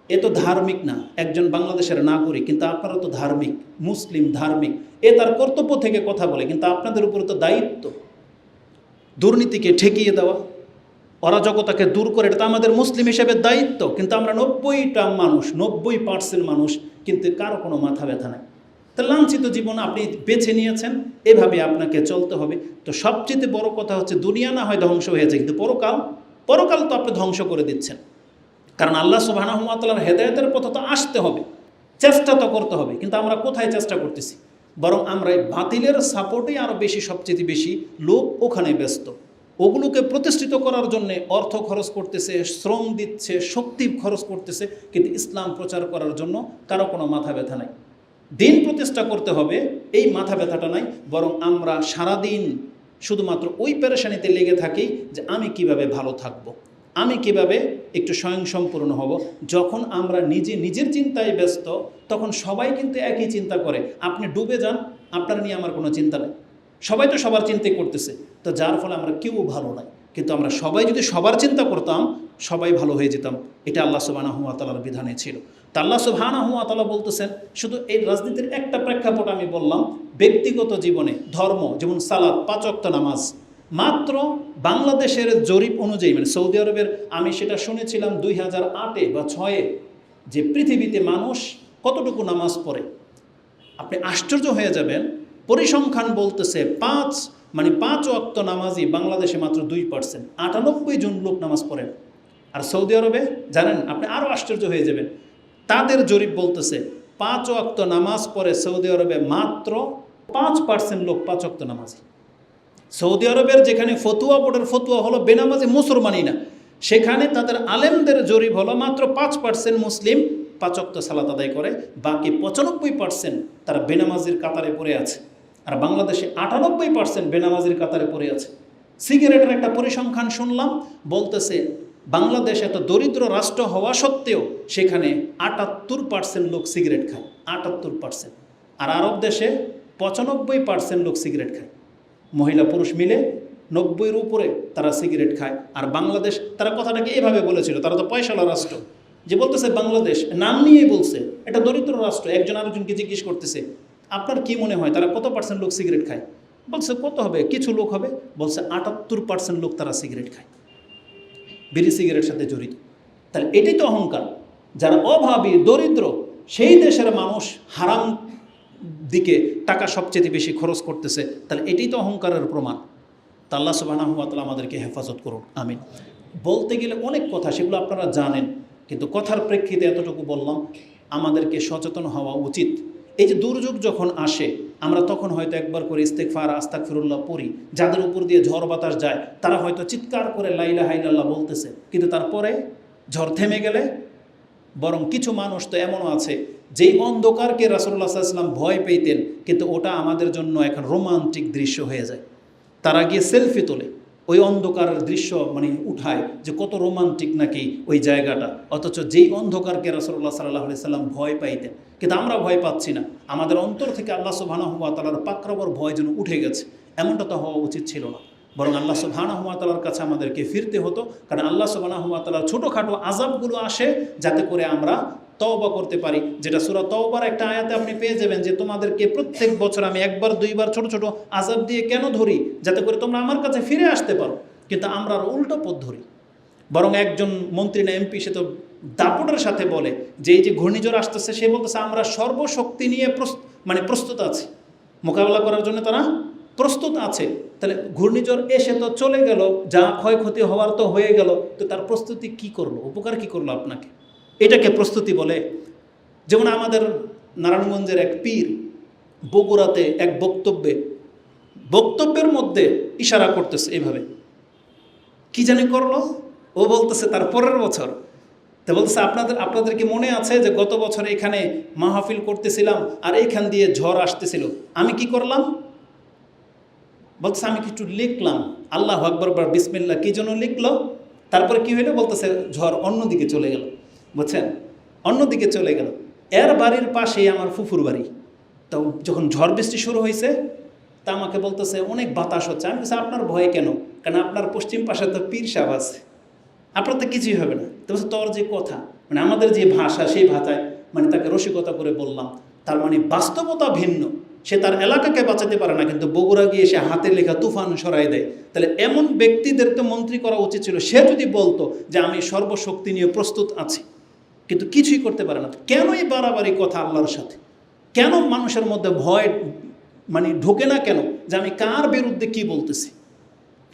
এ তো ধার্মিক না, একজন বাংলাদেশের নাগরিক, কিন্তু আপনারা তো ধার্মিক, মুসলিম ধার্মিক, এ তার কর্তব্য থেকে কথা বলে, কিন্তু আপনাদের উপরে তো দায়িত্ব দুর্নীতিকে ঠেকিয়ে দেওয়া, অরাজকতাকে দূর করে, এটা তো আমাদের মুসলিম হিসেবে দায়িত্ব। কিন্তু আমরা 90% মানুষ, কিন্তু কারো কোনো মাথা ব্যথা নাই। তা লাঞ্ছিত জীবন আপনি বেছে নিয়েছেন, এভাবে আপনাকে চলতে হবে। তো সবচেয়ে বড় কথা হচ্ছে, দুনিয়া না হয় ধ্বংস হয়েছে, কিন্তু পরকাল তো আপনি ধ্বংস করে দিচ্ছেন। কারণ আল্লাহ সুবহানাহু ওয়া তাআলার হেদায়েতের পথে তো আসতে হবে, চেষ্টা তো করতে হবে। কিন্তু আমরা কোথায় চেষ্টা করতেছি? বরং আমরা এই বাতিলের সাপোর্টেই আরও বেশি, সবচেয়ে বেশি লোক ওখানে ব্যস্ত। ওগুলোকে প্রতিষ্ঠিত করার জন্যে অর্থ খরচ করতেছে, শ্রম দিচ্ছে, শক্তি খরচ করতেছে, কিন্তু ইসলাম প্রচার করার জন্য কারো কোনো মাথা ব্যথা নাই। দিন প্রতিষ্ঠা করতে হবে, এই মাথা ব্যথাটা নাই। বরং আমরা সারাদিন শুধুমাত্র ওই পেরেশানিতে লেগে থাকি যে আমি কিভাবে ভালো থাকবো, আমি কিভাবে একটু স্বয়ংসম্পূর্ণ হব। যখন আমরা নিজের চিন্তায় ব্যস্ত, তখন সবাই কিন্তু একই চিন্তা করে। আপনি ডুবে যান, আপনার নিয়ে আমার কোনো চিন্তা নেই, সবাই তো সবার চিন্তাই করতেছে। তো যার ফলে আমরা কেউ ভালো নাই। কিন্তু আমরা সবাই যদি সবার চিন্তা করতাম, সবাই ভালো হয়ে যেতাম। এটা আল্লাহ সুবহানাহু ওয়া তাআলার বিধানে ছিল। তা আল্লাহ সুবহানাহু ওয়া তাআলা বলতেছেন, শুধু এই রাজনীতির একটা প্রেক্ষাপট আমি বললাম, ব্যক্তিগত জীবনে ধর্ম, যেমন সালাত, 5 ওয়াক্ত নামাজ, মাত্র বাংলাদেশের জরিপ অনুযায়ী, মানে সৌদি আরবের, আমি সেটা শুনেছিলাম 2008 বা 2006, যে পৃথিবীতে মানুষ কতটুকু নামাজ পড়ে, আপনি আশ্চর্য হয়ে যাবেন। পরিসংখ্যান বলতেছে 5 ওয়াক্ত নামাজই বাংলাদেশে মাত্র 2%, 98 জন লোক নামাজ পড়েন। আর সৌদি আরবে জানেন, আপনি আরও আশ্চর্য হয়ে যাবেন, তাদের জরিপ বলতেছে 5 ওয়াক্ত নামাজ পড়ে সৌদি আরবে মাত্র 5% লোক 5 ওয়াক্ত নামাজি। সৌদি আরবের যেখানে ফতুয়া বোর্ডের ফতুয়া হলো বেনামাজি মুসলমানই না, সেখানে তাদের আলেমদের জরিপ হলো মাত্র 5% মুসলিম 5 ওয়াক্ত সালাত আদায় করে, বাকি 95% তারা বেনামাজির কাতারে পড়ে আছে। আর বাংলাদেশে 98% বেনামাজির কাতারে পড়ে আছে। সিগারেটের একটা পরিসংখ্যান শুনলাম, বলতেছে বাংলাদেশ এত দরিদ্র রাষ্ট্র হওয়া সত্ত্বেও সেখানে 78% লোক সিগারেট খায়, 78%। আর আরব দেশে 95% লোক সিগারেট খায়, মহিলা পুরুষ মিলে 90-এর উপরে তারা সিগারেট খায়। আর বাংলাদেশ, তারা কথাটাকে এভাবে বলেছিল, তারা তো পয়সালা রাষ্ট্র, যে বলতেছে বাংলাদেশ নাম নিয়েই বলছে এটা দরিদ্র রাষ্ট্র। একজন আরেকজনকে জিজ্ঞেস করতেছে, আপনার কি মনে হয় তারা কত % লোক সিগারেট খায়? বলছে কত হবে, কিছু লোক হবে। বলছে 78% লোক তারা সিগারেট খায়, বিড়ি সিগারেট সাথে জড়িত। তাহলে এটাই তো অহংকার। যারা অভাবী দরিদ্র, সেই দেশের মানুষ হারাম দিকে টাকা সবচেয়ে বেশি খরচ করতেছে, তাহলে এটাই তো অহংকারের প্রমাণ। তা আল্লাহ সুবহানাহু ওয়া তাআলা আমাদেরকে হেফাজত করুন, আমিন। বলতে গেলে অনেক কথা, সেগুলো আপনারা জানেন, কিন্তু কথার প্রেক্ষিতে এতটুকু বললাম, আমাদেরকে সচেতন হওয়া উচিত। এই যে দুর্যোগ যখন আসে, আমরা তখন হয়তো একবার করে ইস্তেগফার, আস্তাগফিরুল্লাহ পড়ি। যাদের উপর দিয়ে ঝড় বাতাস যায়, তারা হয়তো চিৎকার করে লা ইলাহা ইল্লাল্লাহ বলতেছে, কিন্তু তারপরে ঝড় থেমে গেলে বরং কিছু মানুষ তো এমনও আছে যেই অন্ধকারকে রাসূলুল্লাহ সাল্লাল্লাহু আলাইহি ওয়াসাল্লাম ভয় পেতেন, কিন্তু ওটা আমাদের জন্য এখন রোমান্টিক দৃশ্য হয়ে যায়। তারা গিয়ে সেলফি তোলে, ওই অন্ধকারের দৃশ্য মানে উঠায় যে কত রোমান্টিক নাকি ওই জায়গাটা, অথচ যেই অন্ধকারকে রাসূলুল্লাহ সাল্লাল্লাহু আলাইহি ওয়াসাল্লাম ভয় পাইতেন, কিন্তু আমরা ভয় পাচ্ছি না। আমাদের অন্তর থেকে আল্লাহ সুবহানাহু ওয়া তাআলার পাকড়াবার ভয় যেন উঠে গেছে। এমনটা তো হওয়া উচিত ছিল না, বরং আল্লাহ সুবহানাহু ওয়া তাআলার কাছে আমাদেরকে ফিরতে হতো। কারণ আল্লাহ সুবহানাহু ওয়া তাআলার ছোটোখাটো আযাবগুলো আসে যাতে করে আমরা তওবা করতে পারি, যেটা সূরা তওবার একটা আয়াতে আপনি পেয়ে যাবেন যে তোমাদেরকে প্রত্যেক বছর আমি একবার দুইবার ছোট ছোট আযাব দিয়ে কেন ধরি, যাতে করে তোমরা আমার কাছে ফিরে আসতে পারো। কিন্তু আমরা আর উল্টো পথ ধরি। বরং একজন মন্ত্রী না এমপি, সে তো দাপটের সাথে বলে যে এই যে ঘূর্ণিঝড় আসতেছে, সে বলতেছে আমরা সর্বশক্তি নিয়ে প্রস্তুত আছি, মোকাবেলা করার জন্য তারা প্রস্তুত আছে। তাহলে ঘূর্ণিঝড় এসে তো চলে গেল, যা ক্ষয়ক্ষতি হওয়ার তো হয়ে গেল, তো তার প্রস্তুতি কি করলো, উপকার কি করলো আপনাকে? এটাকে প্রস্তুতি বলে? যেমন আমাদের নারায়ণগঞ্জের এক পীর বগুড়াতে এক বক্তব্যের মধ্যে ইশারা করতেছে এভাবে, কি জানি করলো, ও বলতেছে তার পরের বছর, তো বলতেছে আপনাদের কি মনে আছে যে গত বছর এখানে মাহফিল করতেছিলাম আর এইখান দিয়ে ঝড় আসতেছিল, আমি কি করলাম? বলতেছে আমি কিছু লিখলাম, আল্লাহু আকবার বা বিসমিল্লাহ কি জন্য লিখলো, তারপরে কি হইলো, বলতেছে ঝড় অন্যদিকে চলে গেল। বুঝছেন, অন্যদিকে চলে গেল। এর বাড়ির পাশেই আমার ফুফুর বাড়ি। তো যখন ঝড় বৃষ্টি শুরু হয়েছে, তা আমাকে বলতেছে অনেক বাতাস হচ্ছে। আমি বলছি আপনার ভয় কেন? কারণ আপনার পশ্চিম পাশে তো পীর সাহেব আছে, আপনার তো কিছুই হবে না। তো বলছে তোর যে কথা, মানে আমাদের যে ভাষা, সেই ভাষায় মানে তাকে রসিকতা করে বললাম। তার মানে বাস্তবতা ভিন্ন। সে তার এলাকাকে বাঁচাতে পারে না, কিন্তু বগুড়া গিয়ে সে হাতে লেখা তুফান সরাই দেয়। তাহলে এমন ব্যক্তিদের তো মন্ত্রী করা উচিত ছিল। সে যদি বলতো যে আমি সর্বশক্তি নিয়ে প্রস্তুত আছি, কিন্তু কিছুই করতে পারে না। কেন এই বাড়াবাড়ি কথা আল্লাহর সাথে? কেন মানুষের মধ্যে ভয় মানে ঢোকে না কেন, যে আমি কার বিরুদ্ধে কি বলতেছি?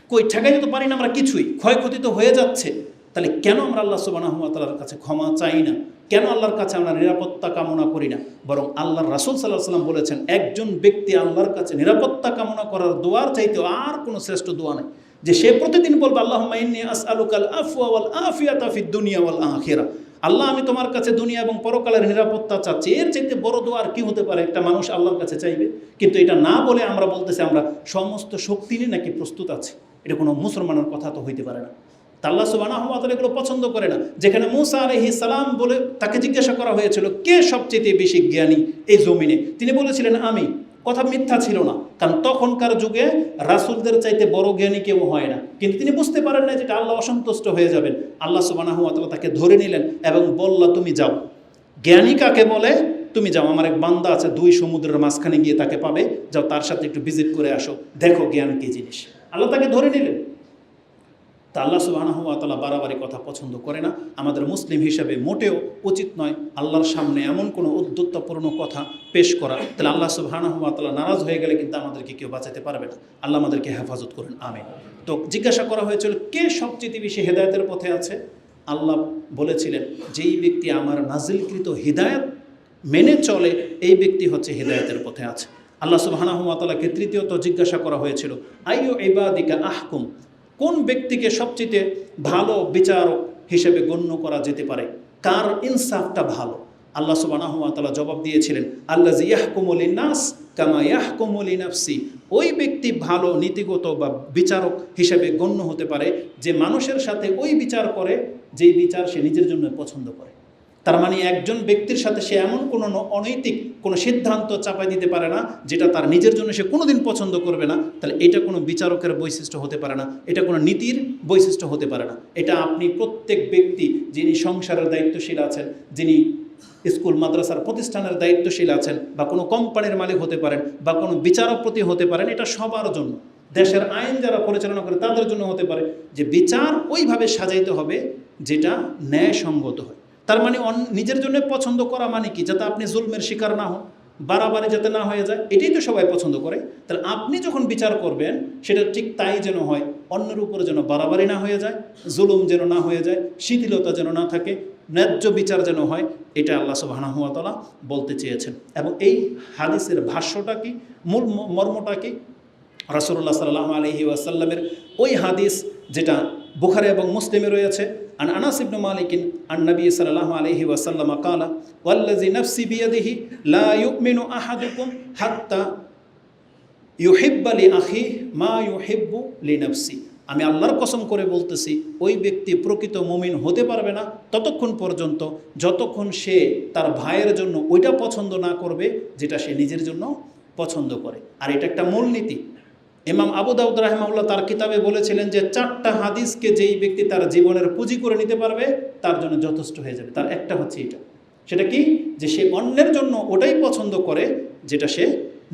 কই ঠেকাইতে তো পারি না আমরা কিছুই, ক্ষয়ক্ষতি তো হয়ে যাচ্ছে। তাহলে কেন আমরা আল্লাহ সুবহানাহু ওয়া তাআলার কাছে ক্ষমা চাই না? কেন আল্লাহর কাছে আমরা নিরাপত্তা কামনা করি না? বরং আল্লাহর রাসূল সাল্লাল্লাহু আলাইহি ওয়াসাল্লাম বলেছেন, একজন ব্যক্তি আল্লাহর কাছে নিরাপত্তা কামনা করার দোয়ার চাইতে আর কোনো শ্রেষ্ঠ দোয়া নেই, যে সে প্রতিদিন বলবে আল্লাহুম্মা ইন্নী আসআলুকাল আফওয়া ওয়াল আফিয়াতা ফিদ দুনিয়া ওয়াল আখিরা। আল্লাহ আমি তোমার কাছে দুনিয়া এবং পরকালের নিরাপত্তা চাচ্ছি। এর চাইতে বড় দোয়া আর কি হতে পারে একটা মানুষ আল্লাহর কাছে চাইবে? কিন্তু এটা না বলে আমরা বলতেছি আমরা সমস্ত শক্তি নিয়ে নাকি প্রস্তুত আছি। এটা কোনো মুসলমানের কথা তো হইতে পারে না। তা আল্লাহ সুবহানাহু ওয়া তাআলা এগুলো পছন্দ করে না। যেখানে মূসা আলাইহিস সালাম বলে তাকে জিজ্ঞাসা করা হয়েছিল কে সবচেয়ে বেশি জ্ঞানী এই জমিনে, তিনি বলেছিলেন আমি। কথা মিথ্যা ছিল না, কারণ তখনকার যুগে রাসূলদের চাইতে বড় জ্ঞানী কেউ হয় না। কিন্তু তিনি বুঝতে পারেন না যেটা আল্লাহ অসন্তুষ্ট হয়ে যাবেন। আল্লাহ সুবহানাহু ওয়া তাআলা তাকে ধরে নিলেন এবং বললা তুমি যাও। জ্ঞানী কাকে বলে? তুমি যাও, আমার এক বান্দা আছে 2 সমুদ্রের মাঝখানে গিয়ে তাকে পাবে, যাও তার সাথে একটু ভিজিট করে আসো, দেখো জ্ঞান কী জিনিস। আল্লাহ তাকে ধরে নিলেন। তা আল্লাহ সুবহানাহু ওয়া তাআলা বাড়াবাড়ি কথা পছন্দ করে না। আমাদের মুসলিম হিসাবে মোটেও উচিত নয় আল্লাহর সামনে এমন কোনো উদ্ধত্তপূর্ণ কথা পেশ করা। তাহলে আল্লাহ সুবহানাহু ওয়া তাআলা নারাজ হয়ে গেলে কিন্তু আমাদেরকে কেউ বাঁচাতে পারবে না। আল্লাহ আমাদেরকে হেফাজত করেন, আমিন। তো জিজ্ঞাসা করা হয়েছিল কে সবচেয়ে বেশি হেদায়েতের পথে আছে? আল্লাহ বলেছিলেন যেই ব্যক্তি আমার নাজিলকৃত হিদায়াত মেনে চলে, এই ব্যক্তি হচ্ছে হিদায়াতের পথে আছে। আল্লাহ সুবহানাহু ওয়া তাআলাকে তৃতীয়ত জিজ্ঞাসা করা হয়েছিল আইয়ু ইবাদিকা আহকুম, কোন ব্যক্তিকে সবচেয়ে ভালো বিচারক হিসেবে গণ্য করা যেতে পারে, কার ইনসাফটা ভালো? আল্লাহ সুবহানাহু ওয়া তাআলা জবাব দিয়েছিলেন আল্লাযী ইয়াহকুমু লিন-নাস কামা ইয়াহকুমু লিনাফসি। ওই ব্যক্তি ভালো নীতিগত বা বিচারক হিসেবে গণ্য হতে পারে যে মানুষের সাথে ওই বিচার করে যেই বিচার সে নিজের জন্য পছন্দ করে। তার মানে একজন ব্যক্তির সাথে সে এমন কোনো অনৈতিক কোনো সিদ্ধান্ত চাপাই দিতে পারে না যেটা তার নিজের জন্য সে কোনোদিন পছন্দ করবে না। তাহলে এটা কোনো বিচারকের বৈশিষ্ট্য হতে পারে না, এটা কোনো নীতির বৈশিষ্ট্য হতে পারে না। এটা আপনি প্রত্যেক ব্যক্তি যিনি সংসারের দায়িত্বশীল আছেন, যিনি স্কুল মাদ্রাসার প্রতিষ্ঠানের দায়িত্বশীল আছেন, বা কোনো কোম্পানির মালিক হতে পারেন, বা কোনো বিচারপতি হতে পারেন, এটা সবার জন্য, দেশের আইন যারা পরিচালনা করে তাদের জন্য হতে পারে যে বিচার ওইভাবে সাজাইতে হবে যেটা ন্যায়সঙ্গত হয়। তার মানে নিজের জন্য পছন্দ করা মানে কি? যাতে আপনি জুলমের শিকার না হন, বাড়াবাড়ি যাতে না হয়ে যায়, এটাই তো সবাই পছন্দ করে। তাহলে আপনি যখন বিচার করবেন সেটা ঠিক তাই যেন হয়, অন্যের উপরে যেন বাড়াবাড়ি না হয়ে যায়, জুলুম যেন না হয়ে যায়, শিথিলতা যেন না থাকে, ন্যায্য বিচার যেন হয়। এটা আল্লাহ সুবহানাহু ওয়া তাআলা বলতে চেয়েছেন। এবং এই হাদিসের ভাষ্যটা কি, মূল মর্মটা কি? রাসূলুল্লাহ সাল্লাল্লাহু আলাইহি ওয়াসাল্লামের ওই হাদিস যেটা বুখারী এবং মুসলিমে রয়েছে, আন আনাস ইবনে মালিক আন নবী সাল্লাল্লাহু আলাইহি ওয়াসাল্লাম ক্বালা ওয়াল্লাযী নাফসি বিয়াদিহি লা ইউমিনু আহাদুকুম হাত্তা ইউহিব্বা লি আখিহি মা ইউহিব্বু লিনাফসি। আমি আল্লাহর কসম করে বলতেছি, ওই ব্যক্তি প্রকৃত মুমিন হতে পারবে না ততক্ষণ পর্যন্ত যতক্ষণ সে তার ভাইয়ের জন্য ওইটা পছন্দ না করবে যেটা সে নিজের জন্য পছন্দ করে। আর এটা একটা মূলনীতি। ইমাম আবু দাউদ রাহিমাহুল্লাহ তার কিতাবে বলেছিলেন যে 4টা হাদিসকে যেই ব্যক্তি তার জীবনের পুঁজি করে নিতে পারবে তার জন্য যথেষ্ট হয়ে যাবে। তার একটা হচ্ছে এটা, সেটা কি, যে সে অন্যের জন্য ওটাই পছন্দ করে যেটা সে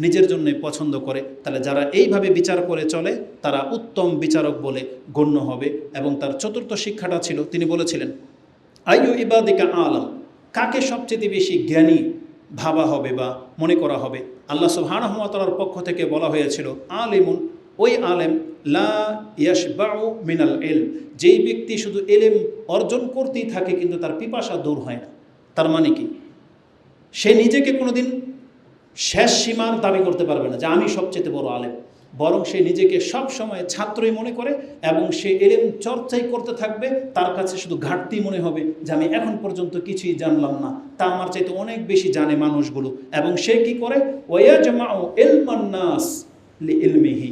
নিজের জন্যই পছন্দ করে। তাহলে যারা এইভাবে বিচার করে চলে তারা উত্তম বিচারক বলে গণ্য হবে। এবং তার চতুর্থ শিক্ষাটা ছিল, তিনি বলেছিলেন আইয়ু ইবাদিকা আলম, কাকে সবচেয়ে বেশি জ্ঞানী ভাবা হবে বা মনে করা হবে। আল্লাহ সুবহানাহু ওয়া তাআলার পক্ষ থেকে বলা হয়েছিল আলিমুন, ওই আলেম লা ইয়াশবাউ মিনাল ইলম, যেই ব্যক্তি শুধু ইলম অর্জন করতেই থাকে কিন্তু তার পিপাসা দূর হয় না। তার মানে কি, সে নিজেকে কোনোদিন শেষ সীমার দাবি করতে পারবে না যে আমি সবচেয়ে বড় আলেম, বরং সে নিজেকে সব সময় ছাত্রই মনে করে এবং সে ইলম চর্চাই করতে থাকবে। তার কাছে শুধু ঘাটতি মনে হবে যে আমি এখন পর্যন্ত কিছুই জানলাম না, তা আমার চাইতে অনেক বেশি জানে মানুষগুলো। এবং সে কি করে, ওয়ায়াজমাউ ইলমান নাস লিইলমিহি,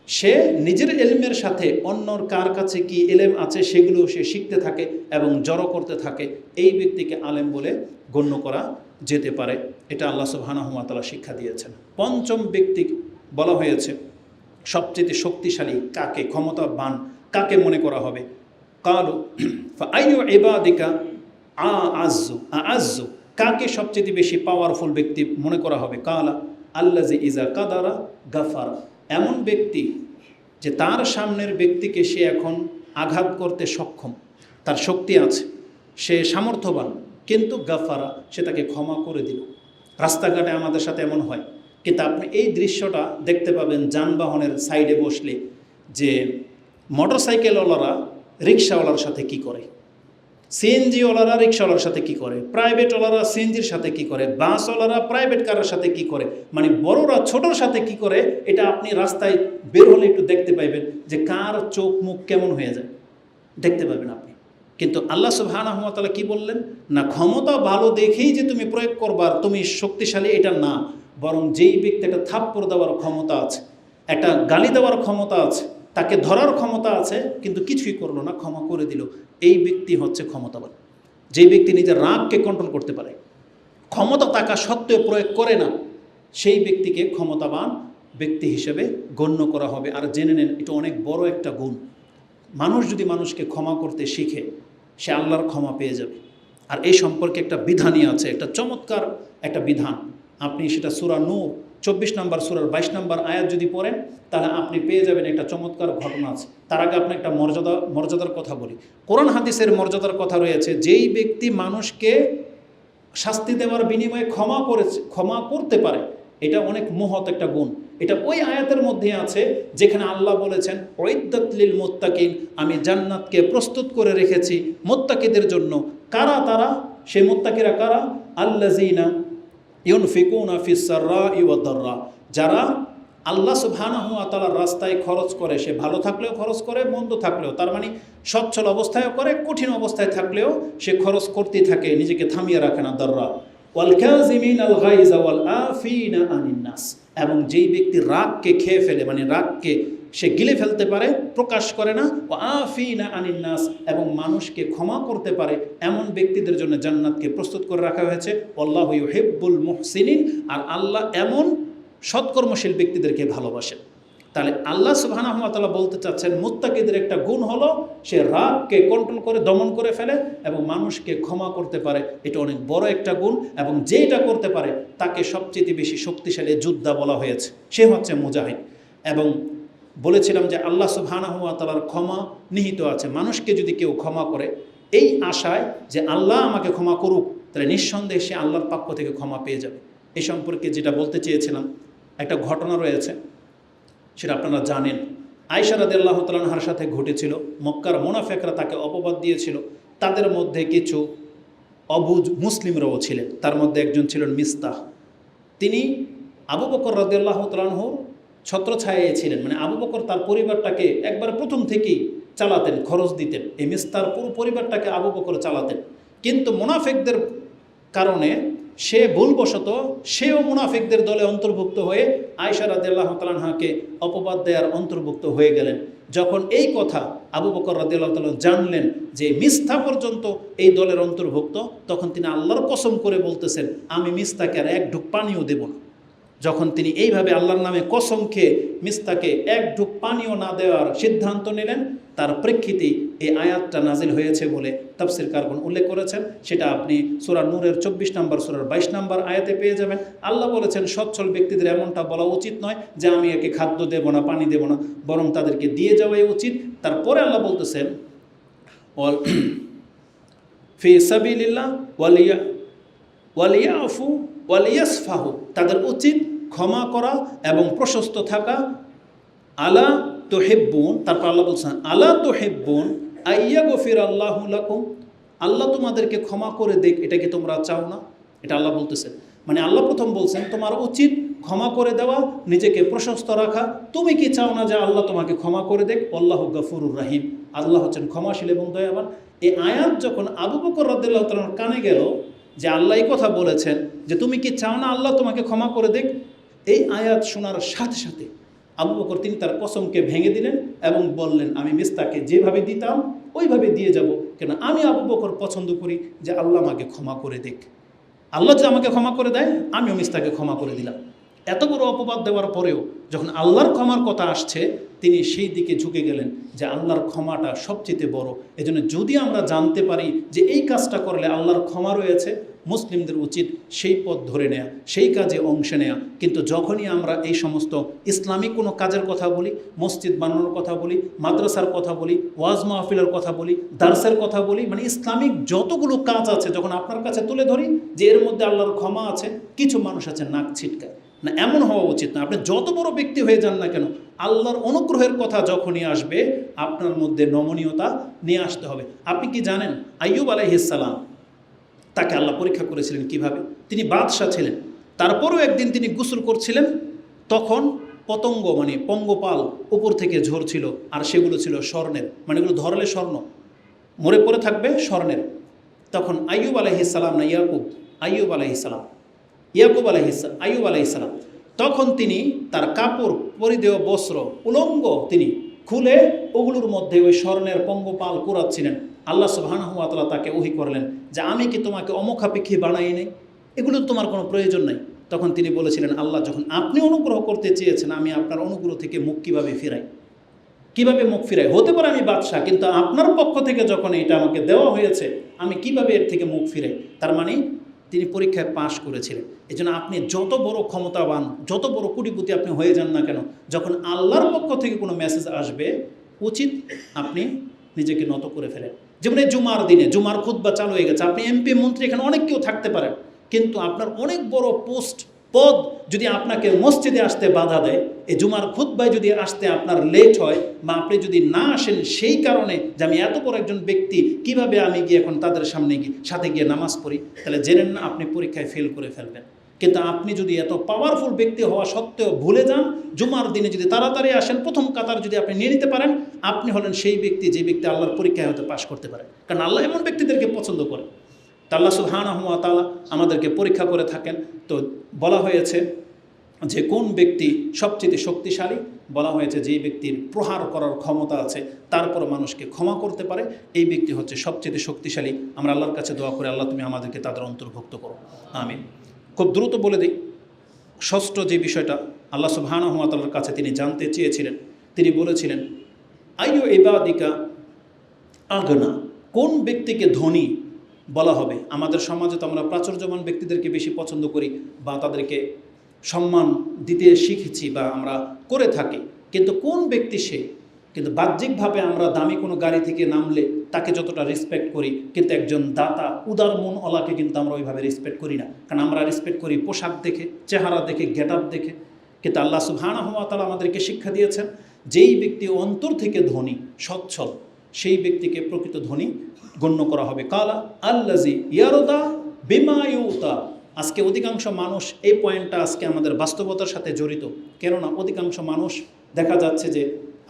সে নিজের ইলমের সাথে অন্যর কার কাছে কি ইলম আছে সেগুলো সে শিখতে থাকে এবং জড়ো করতে থাকে। এই ব্যক্তিকে আলেম বলে গণ্য করা যেতে পারে। এটা আল্লাহ সুবহানাহু ওয়া তাআলা শিক্ষা দিয়েছেন। পঞ্চম ব্যক্তি বলা হয়েছে সবচেয়ে শক্তিশালী কাকে, ক্ষমতাবান কাকে মনে করা হবে। কালু ফাআইয়ু ইবাদিকা আ'আজ্জু, কাকে সবচেয়ে বেশি পাওয়ারফুল ব্যক্তি মনে করা হবে। কালা আল্লাযী ইজা কাদারা গাফারা, এমন ব্যক্তি যে তার সামনের ব্যক্তিকে সে এখন আঘাত করতে সক্ষম, তার শক্তি আছে, সে সামর্থ্যবান, কিন্তু গাফারা, সে তাকে ক্ষমা করে দিল। রাস্তাঘাটে আমাদের সাথে এমন হয়, কিন্তু আপনি এই দৃশ্যটা দেখতে পাবেন যানবাহনের সাইডে বসলে, যে মোটরসাইকেলওয়ালারা রিক্সাওয়ালার সাথে কি করে, সিএনজিওয়ালারা রিক্সাওয়ালার সাথে কি করে, প্রাইভেটওয়ালারা সিএনজির সাথে কি করে, বাসওয়ালারা প্রাইভেট কারের সাথে কি করে, মানে বড়রা ছোটোর সাথে কি করে, এটা আপনি রাস্তায় বের হলে একটু দেখতে পাইবেন যে কার চোখ মুখ কেমন হয়ে যায়, দেখতে পাবেন আপনি। কিন্তু আল্লাহ সুবহানাহু ওয়া তাআলা কি বললেন, না ক্ষমতা ভালো দেখেই যে তুমি প্রয়োগ করবার তুমি শক্তিশালী এটা না, বরং যেই ব্যক্তি একটা থাপ্পড় দেওয়ার ক্ষমতা আছে, একটা গালি দেওয়ার ক্ষমতা আছে, তাকে ধরার ক্ষমতা আছে, কিন্তু কিছুই করলো না, ক্ষমা করে দিল, এই ব্যক্তি হচ্ছে ক্ষমতাবান। যেই ব্যক্তি নিজের রাগকে কন্ট্রোল করতে পারে, ক্ষমতা থাকা সত্ত্বেও প্রয়োগ করে না, সেই ব্যক্তিকে ক্ষমতাবান ব্যক্তি হিসেবে গণ্য করা হবে। আর জেনে নেন, এটা অনেক বড় একটা গুণ। মানুষ যদি মানুষকে ক্ষমা করতে শিখে, সে আল্লাহর ক্ষমা পেয়ে যাবে। আর এই সম্পর্কে একটা বিধানই আছে, একটা চমৎকার একটা বিধান। আপনি সেটা সূরা নূর 24 নম্বর সূরার 22 নম্বর আয়াত যদি পড়েন, তাহলে আপনি পেয়ে যাবেন একটা চমৎকার ঘটনা আছে। তার আগে আপনি একটা মর্যাদার কথা বলি। কোরআন হাদিসের মর্যাদার কথা রয়েছে, যেই ব্যক্তি মানুষকে শাস্তি দেওয়ার বিনিময়ে ক্ষমা করতে পারে, এটা অনেক মহৎ একটা গুণ। এটা ওই আয়াতের মধ্যে আছে যেখানে আল্লাহ বলেছেন উইদ্দাত লিল মুত্তাকিন, আমি জান্নাতকে প্রস্তুত করে রেখেছি মুত্তাকিদের জন্য। কারা তারা? সেই মুত্তাকিরা কারা? আল্লাযীনা ইউনফিকুনা ফিস সাররাই ওয়াদ দাররা, যারা আল্লাহ সুবহানাহু ওয়া তাআলার রাস্তায় খরচ করে, সে ভালো থাকলেও খরচ করে, মন্দ থাকলেও, তার মানে সচ্ছল অবস্থায়ও করে, কঠিন অবস্থায় থাকলেও সে খরচ করতেই থাকে, নিজেকে থামিয়ে রাখে না। দাররা ওয়াল কাযিমিনাল গায়যা ওয়াল আফিনা আনিন নাস, এবং যেই ব্যক্তি রাগকে খেয়ে ফেলে, মানে রাগকে সে গিলে ফেলতে পারে, প্রকাশ করে না, ও আফিনা আনিন নাস, এবং মানুষকে ক্ষমা করতে পারে, এমন ব্যক্তিদের জন্য জান্নাতকে প্রস্তুত করে রাখা হয়েছে। আল্লাহু ইউহিব্বুল মুহসিনিন, আর আল্লাহ এমন সৎকর্মশীল ব্যক্তিদেরকে ভালোবাসেন। তাহলে আল্লাহ সুবহানাহু ওয়া তাআলা বলতে চাচ্ছেন, মুত্তাকিদের একটা গুণ হলো সে রাগকে কন্ট্রোল করে, দমন করে ফেলে এবং মানুষকে ক্ষমা করতে পারে। এটা অনেক বড় একটা গুণ, এবং যেটা করতে পারে তাকে সবচেয়ে বেশি শক্তিশালী যোদ্ধা বলা হয়েছে, সে হচ্ছে মুজাহিদ। এবং বলেছিলাম যে আল্লাহ সুবহানাহু ওয়া তাআলার ক্ষমা নিহিত আছে। মানুষকে যদি কেউ ক্ষমা করে এই আশায় যে আল্লাহ আমাকে ক্ষমা করুক, তাহলে নিঃসন্দেহে সে আল্লাহর পক্ষ থেকে ক্ষমা পেয়ে যাবে। এই সম্পর্কে যেটা বলতে চেয়েছিলাম, একটা ঘটনা রয়েছে, সেটা আপনারা জানেন। আয়েশা রাদিয়াল্লাহু তাআলা আনহার সাথে ঘটেছিল। মক্কার মুনাফিকরা তাকে অপবাদ দিয়েছিল। তাদের মধ্যে কিছু অবুঝ মুসলিমরাও ছিলেন, তার মধ্যে একজন ছিলেন মিস্তাহ। তিনি আবু বকর রাদিয়াল্লাহু তাআলা আনহুর ছত্রছায়ায় ছিলেন, মানে আবু বকর তার পরিবারটাকে একবার প্রথম থেকেই চালাতেন, খরচ দিতেন। এই মিস্তার পুরো পরিবারটাকে আবু বকর চালাতেন। কিন্তু মুনাফিকদের কারণে সে ভুলবশত সেও মুনাফিকদের দলে অন্তর্ভুক্ত হয়ে আয়েশা রাদিয়াল্লাহু তাআলা আনহাকে অপবাদ দেওয়ার অন্তর্ভুক্ত হয়ে গেলেন। যখন এই কথা আবু বকর রাদিয়াল্লাহু তাআলা জানলেন যে মিস্তা পর্যন্ত এই দলের অন্তর্ভুক্ত, তখন তিনি আল্লাহর কসম করে বলতেছেন, আমি মিস্তাকে আর এক ঢুক পানিও দেব না। যখন তিনি এইভাবে আল্লাহর নামে কসম খেয়ে মিস্তাকে এক ঢুক পানিও না দেওয়ার সিদ্ধান্ত নিলেন, তার প্রেক্ষিতেই এই আয়াতটা নাজিল হয়েছে বলে তাফসীর কারগণ উল্লেখ করেছেন। সেটা আপনি সূরা নূরের 24 নম্বর, সূরার 22 নম্বর আয়াতে পেয়ে যাবেন। আল্লাহ বলেছেন সচ্ছল ব্যক্তিদের এমনটা বলা উচিত নয় যে আমি একে খাদ্য দেব না, পানি দেব না, বরং তাদেরকে দিয়ে যাওয়াই উচিত। তারপরে আল্লাহ বলতেছেন ফি সাবিলিল্লাহ ওয়ালিয়াফু ওয়ালিয়াসফাহু, তাদের উচিত ক্ষমা করা এবং প্রশস্ত থাকা। আলা তুহিব্বুন, তারপর আল্লাহ বলছেন আলা তুহিব্বুন আইয়াগফির আল্লাহু লাকুম, আল্লাহ তোমাদেরকে ক্ষমা করে দেখ, এটা কি তোমরা চাও না? এটা আল্লাহ বলতেছেন। মানে আল্লাহ প্রথম বলছেন তোমার উচিত ক্ষমা করে দেওয়া, নিজেকে প্রশস্ত রাখা। তুমি কি চাও না যে আল্লাহ তোমাকে ক্ষমা করে দেখ? আল্লাহু গফুরুর রহিম, আল্লাহ হচ্ছেন ক্ষমাশীল এবং দয়াবান। এই আয়াত যখন আবু বকর রাদিয়াল্লাহু তাআলার কানে গেল যে আল্লাহ এই কথা বলেছেন যে তুমি কি চাও না আল্লাহ তোমাকে ক্ষমা করে দেখ, এই আয়াত শোনার সাথে সাথে আবু বকর তিনি তার কসমকে ভেঙে দিলেন এবং বললেন আমি মিস্তাকে যেভাবে দিতাম ওইভাবে দিয়ে যাব, কেন আমি আবু বকর পছন্দ করি যে আল্লাহ আমাকে ক্ষমা করে দেখ। আল্লাহ যদি আমাকে ক্ষমা করে দেয় আমিও মিস্তাকে ক্ষমা করে দিলাম। এত বড় অপবাদ দেওয়ার পরেও যখন আল্লাহর ক্ষমার কথা আসছে তিনি সেই দিকে ঝুঁকে গেলেন যে আল্লাহর ক্ষমাটা সবচেয়ে বড়। এজন্য যদি আমরা জানতে পারি যে এই কাজটা করলে আল্লাহর ক্ষমা রয়েছে, মুসলিমদের উচিত সেই পথ ধরে নেয়া, সেই কাজে অংশ নেয়া। কিন্তু যখনই আমরা এই সমস্ত ইসলামিক কোনো কাজের কথা বলি, মসজিদ বানানোর কথা বলি, মাদ্রাসার কথা বলি, ওয়াজ মাহফিলের কথা বলি, দার্সের কথা বলি, মানে ইসলামিক যতগুলো কাজ আছে যখন আপনার কাছে তুলে ধরি যে এর মধ্যে আল্লাহর ক্ষমা আছে, কিছু মানুষ আছে নাক ছিটকায় না। এমন হওয়া উচিত না। আপনি যত বড় ব্যক্তি হয়ে যান না কেন, আল্লাহর অনুগ্রহের কথা যখনই আসবে আপনার মধ্যে নমনীয়তা নিয়ে আসতে হবে। আপনি কি জানেন আইয়ুব আলাইহিস সালাম তাকে আল্লাহ পরীক্ষা করেছিলেন কিভাবে? তিনি বাদশাহ ছিলেন, তারপরেও একদিন তিনি গোসল করছিলেন, তখন পতঙ্গ মানে পঙ্গপাল উপর থেকে ঝরছিল, আর সেগুলো ছিল স্বর্ণের, মানে এগুলো ধরলে স্বর্ণ, মরে পড়ে থাকবে স্বর্ণের। তখন আইয়ুব আলাইহিস সালাম না আইয়ুব আলাইহিস সালাম তখন তিনি তার কাপড় পরিধেয় বস্ত্র উলঙ্গ তিনি খুলে ওগুলোর মধ্যে ওই স্বর্ণের পঙ্গপাল কুড়াচ্ছিলেন। আল্লাহ সুবহানাহু ওয়া তাআলা তাকে ওহী করলেন যে আমি কি তোমাকে অমুখাপেক্ষী বানাই নাই? এগুলো তোমার কোনো প্রয়োজন নাই। তখন তিনি বলেছিলেন আল্লাহ যখন আপনি অনুগ্রহ করতে চেয়েছেন আমি আপনার অনুগ্রহ থেকে মুখ কীভাবে মুখ ফিরাই? হতে পারে আমি বাদশাহ, কিন্তু আপনার পক্ষ থেকে যখন এটা আমাকে দেওয়া হয়েছে আমি কিভাবে এর থেকে মুখ ফিরাই? তার মানে তিনি পরীক্ষায় পাশ করেছিলেন। এই জন্য আপনি যত বড় ক্ষমতাবান, যত বড় কোটিপতি আপনি হয়ে যান না কেন, যখন আল্লাহর পক্ষ থেকে কোনো মেসেজ আসবে উচিত আপনি নিজেকে নত করে ফেলেন। যেমন এই জুমার দিনে জুমার খুতবা চালু হয়ে গেছে, আপনি এমপি মন্ত্রী এখানে অনেক কেউ থাকতে পারেন, কিন্তু আপনার অনেক বড় পদ যদি আপনাকে মসজিদে আসতে বাধা দেয়, এই জুমার খুতবায় যদি আসতে আপনার লেট হয় বা আপনি যদি না আসেন সেই কারণে যে আমি এত বড় একজন ব্যক্তি কিভাবে আমি গিয়ে এখন তাদের সাথে গিয়ে নামাজ পড়ি, তাহলে জেনেন না আপনি পরীক্ষায় ফেল করে ফেলবেন। কিন্তু আপনি যদি এত পাওয়ারফুল ব্যক্তি হওয়া সত্ত্বেও ভুলে যান, জুমার দিনে যদি তাড়াতাড়ি আসেন, প্রথম কাতার যদি আপনি নিয়ে নিতে পারেন, আপনি হলেন সেই ব্যক্তি যে ব্যক্তি আল্লাহর পরীক্ষায় হয়তো পাশ করতে পারে। কারণ আল্লাহ এমন ব্যক্তিদেরকে পছন্দ করে। তা আল্লাহ সুবহানাহু ওয়া তাআলা আমাদেরকে পরীক্ষা করে থাকেন। তো বলা হয়েছে যে কোন ব্যক্তি সবচেয়ে শক্তিশালী, বলা হয়েছে যেই ব্যক্তির প্রহার করার ক্ষমতা আছে তারপর মানুষকে ক্ষমা করতে পারে, এই ব্যক্তি হচ্ছে সবচেয়ে শক্তিশালী। আমরা আল্লাহর কাছে দোয়া করি আল্লাহ তুমি আমাদেরকে তাদের অন্তর্ভুক্ত করো, আমিন। খুব দ্রুত বলে দিই, ষষ্ঠ যে বিষয়টা আল্লাহ সুবহানাহু ওয়া তাআলার কাছে তিনি জানতে চেয়েছিলেন, তিনি বলেছিলেন আইয়ু ইবাদিকা আগনা, কোন ব্যক্তিকে ধনী বলা হবে? আমাদের সমাজে তো আমরা প্রাচুর্যবান ব্যক্তিদেরকে বেশি পছন্দ করি বা তাদেরকে সম্মান দিতে শিখেছি বা আমরা করে থাকি, কিন্তু কোন ব্যক্তি সে? কিন্তু বাহ্যিকভাবে আমরা দামি কোনো গাড়ি থেকে নামলে তাকে যতটা রেসপেক্ট করি, কিন্তু একজন দাতা উদার মনওয়ালাকে কিন্তু আমরা ওইভাবে রেসপেক্ট করি না। কারণ আমরা রেসপেক্ট করি পোশাক দেখে, চেহারা দেখে, গেট আপ দেখে। কিন্তু আল্লাহ সুবহানাহু ওয়া তাআলা আমাদেরকে শিক্ষা দিয়েছেন যেই ব্যক্তি অন্তর থেকে ধনী, সচ্ছল, সেই ব্যক্তিকে প্রকৃত ধনী গণ্য করা হবে। কালা আল্লাজি ইয়ারদা বিমা ইউতা। আজকে অধিকাংশ মানুষ, এই পয়েন্টটা আজকে আমাদের বাস্তবতার সাথে জড়িত। কেননা অধিকাংশ মানুষ দেখা যাচ্ছে যে